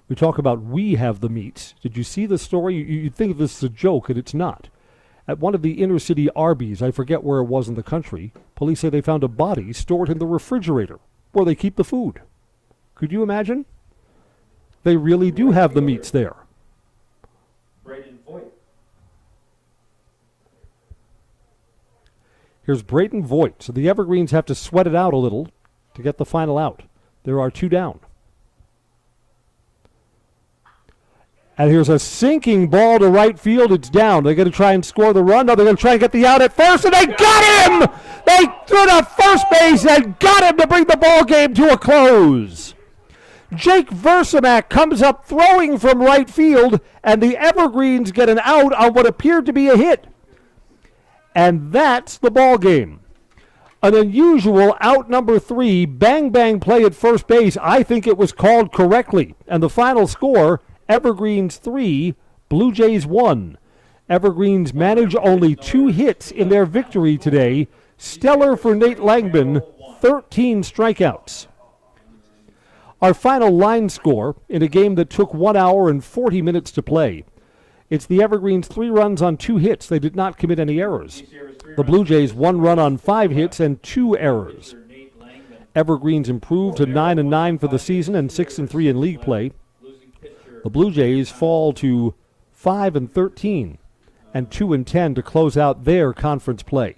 We talk about we have the meats. Did you see the story? You'd think this is a joke, and it's not. At one of the inner-city Arby's, I forget where it was in the country, police say they found a body stored in the refrigerator where they keep the food. Could you imagine? They really do have the meats there. Here's Braden Voigt. So the Evergreens have to sweat it out a little to get the final out. There are 2 down. And here's a sinking ball to right field. It's down. They're going to try and score the run. No, they're going to try and get the out at first, and they got him! They threw to first base and got him to bring the ball game to a close. Jake Versamak comes up throwing from right field, and the Evergreens get an out on what appeared to be a hit. And that's the ball game. An unusual out number 3, bang-bang play at first base. I think it was called correctly. And the final score, Evergreens 3, Blue Jays 1. Evergreens manage only 2 hits in their victory today. Stellar for Nate Langman, 13 strikeouts. Our final line score in a game that took 1 hour and 40 minutes to play. It's the Evergreens 3 runs on 2 hits. They did not commit any errors. The Blue Jays 1 run on 5 hits and 2 errors. Evergreens improved to 9-9 for the season and 6-3 in league play. The Blue Jays fall to 5-13 and 2-10 to close out their conference play.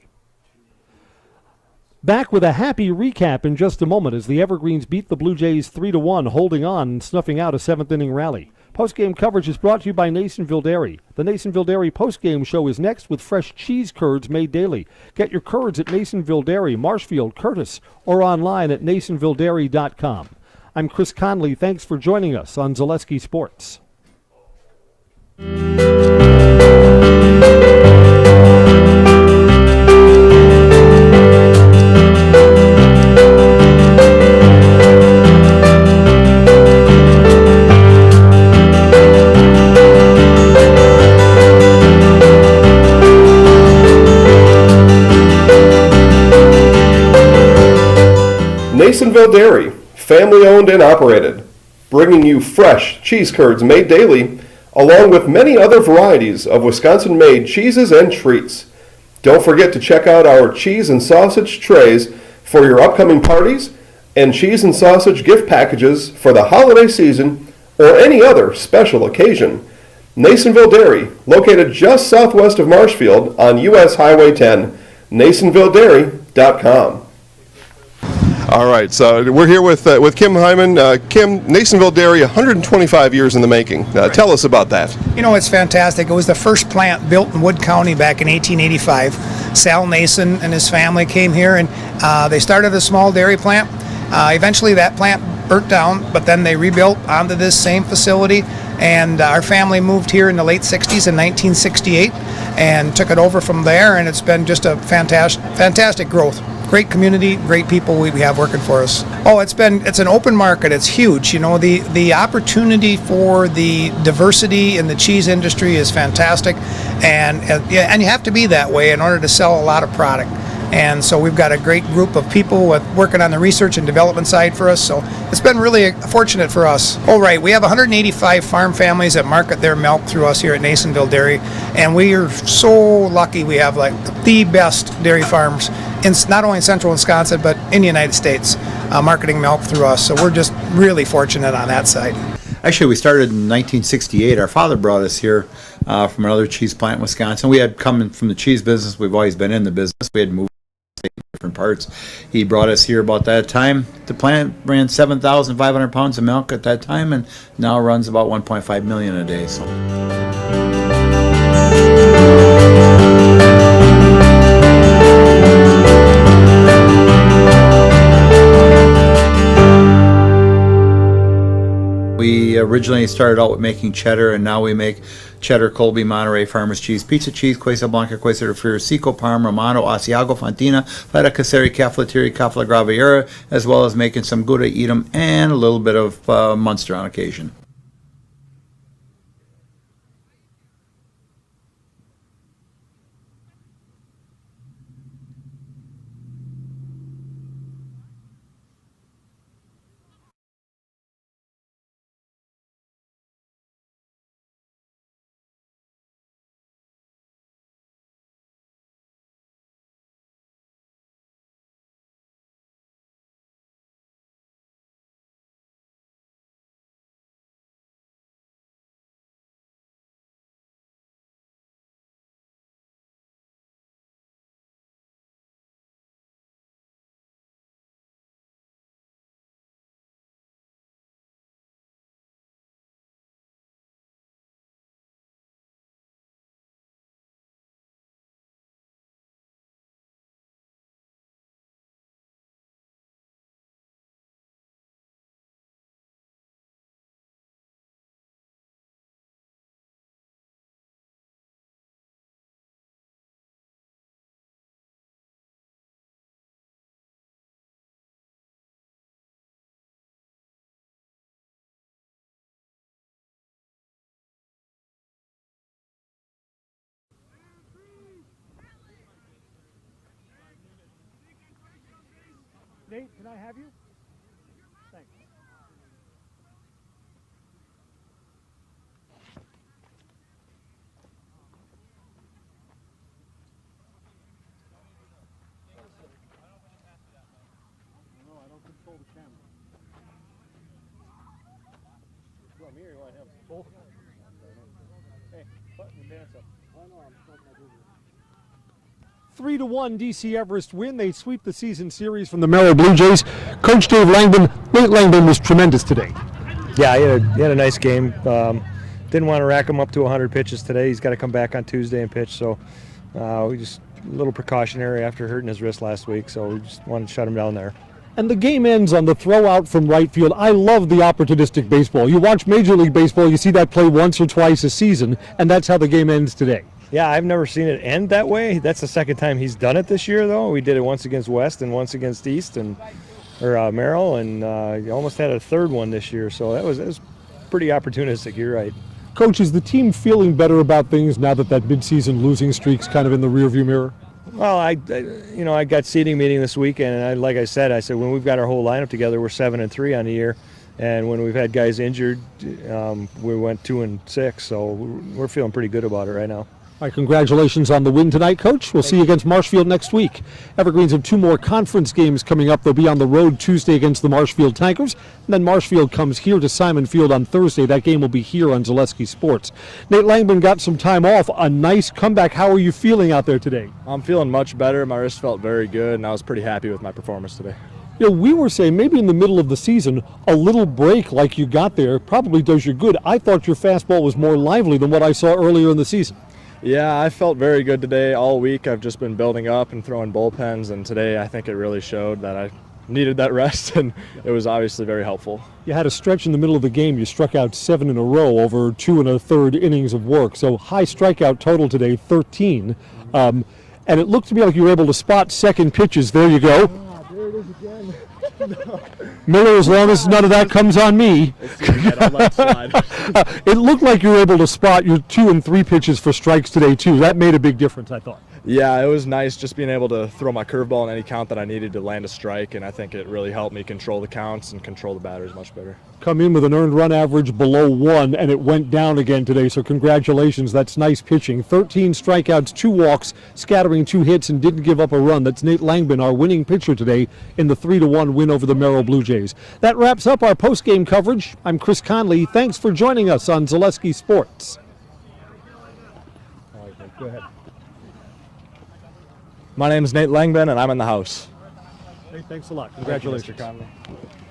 Back with a happy recap in just a moment as the Evergreens beat the Blue Jays 3-1, holding on and snuffing out a 7th-inning rally. Postgame coverage is brought to you by Nasonville Dairy. The Nasonville Dairy postgame show is next with fresh cheese curds made daily. Get your curds at Nasonville Dairy, Marshfield, Curtis, or online at NasonvilleDairy.com. I'm Chris Conley. Thanks for joining us on Zaleski Sports. Nasonville Dairy, family owned and operated, bringing you fresh cheese curds made daily, along with many other varieties of Wisconsin-made cheeses and treats. Don't forget to check out our cheese and sausage trays for your upcoming parties and cheese and sausage gift packages for the holiday season or any other special occasion. Nasonville Dairy, located just southwest of Marshfield on U.S. Highway 10, NasonvilleDairy.com. All right, so we're here with Kim Hyman. Kim, Nasonville Dairy, 125 years in the making. Tell us about that. You know, it's fantastic. It was the first plant built in Wood County back in 1885. Sal Nason and his family came here, and they started a small dairy plant. Eventually that plant burnt down, but then they rebuilt onto this same facility, and our family moved here in the late 60s in 1968 and took it over from there, and it's been just a fantastic growth. Great community, great people we have working for us. Oh, it's an open market. It's huge. You know, the opportunity for the diversity in the cheese industry is fantastic, and you have to be that way in order to sell a lot of product. And so we've got a great group of people working on the research and development side for us. So it's been really fortunate for us. Oh, right. We have 185 farm families that market their milk through us here at Nasonville Dairy. And we are so lucky we have like the best dairy farms in not only in central Wisconsin, but in the United States, marketing milk through us. So we're just really fortunate on that side. Actually, we started in 1968. Our father brought us here from another cheese plant in Wisconsin. We had come from the cheese business. We've always been in the business. We had moved to different parts. He brought us here about that time. The plant ran 7,500 pounds of milk at that time, and now runs about 1.5 million a day. So. We originally started out with making cheddar, and now we make cheddar, Colby, Monterey, Farmers cheese, pizza cheese, Quesa Blanca, Quesa de Friar, Seco, Parma, Romano, Asiago, Fontina, Feta Caseri, Cafflettieri, Cafla Graviera, as well as making some Gouda, Edam, and a little bit of Munster on occasion. Nate, can I have you? Thanks. No, I don't control the camera. You want me or you want him? Both. Hey, button the dance up. Oh no, I'm not going to do this. 3-1 DC Everest win. They sweep the season series from the Merrill Blue Jays. Coach Dave Langdon, Nate Langdon was tremendous today. Yeah, he had a nice game. Didn't want to rack him up to 100 pitches today. He's got to come back on Tuesday and pitch. So we just a little precautionary after hurting his wrist last week. So we just wanted to shut him down there. And the game ends on the throw out from right field. I love the opportunistic baseball. You watch Major League Baseball, you see that play once or twice a season, and that's how the game ends today. Yeah, I've never seen it end that way. That's the second time he's done it this year, though. We did it once against West and once against East or Merrill, and he almost had a third one this year. So that was pretty opportunistic. You're right. Coach, is the team feeling better about things now that midseason losing streak's kind of in the rearview mirror? Well, I got seating meeting this weekend, and like I said, when we've got our whole lineup together, we're 7-3 on the year. And when we've had guys injured, we went 2-6. So we're feeling pretty good about it right now. All right, congratulations on the win tonight, Coach. We'll see you against Marshfield next week. Evergreens have 2 more conference games coming up. They'll be on the road Tuesday against the Marshfield Tankers. And then Marshfield comes here to Simon Field on Thursday. That game will be here on Zaleski Sports. Nate Langdon got some time off. A nice comeback. How are you feeling out there today? I'm feeling much better. My wrist felt very good, and I was pretty happy with my performance today. You know, we were saying maybe in the middle of the season, a little break like you got there probably does you good. I thought your fastball was more lively than what I saw earlier in the season. Yeah, I felt very good today. All week I've just been building up and throwing bullpens, and today I think it really showed that I needed that rest, and it was obviously very helpful. You had a stretch in the middle of the game. You struck out 7 in a row over 2 1/3 innings of work. So high strikeout total today, 13. And it looked to me like you were able to spot second pitches. There you go. There it is again. No. Miller, as long as none of that comes on me. It looked like you were able to spot your 2 and 3 pitches for strikes today, too. That made a big difference, I thought. Yeah, it was nice just being able to throw my curveball in any count that I needed to land a strike, and I think it really helped me control the counts and control the batters much better. Come in with an earned run average below 1, and it went down again today, so congratulations. That's nice pitching. 13 strikeouts, 2 walks, scattering 2 hits, and didn't give up a run. That's Nate Langbin, our winning pitcher today in the 3-1 win over the Merrill Blue Jays. That wraps up our post-game coverage. I'm Chris Conley. Thanks for joining us on Zaleski Sports. All right, go ahead. My name is Nate Langbin, and I'm in the house. Hey, thanks a lot. Congratulations. Thank you, Mr. Conley.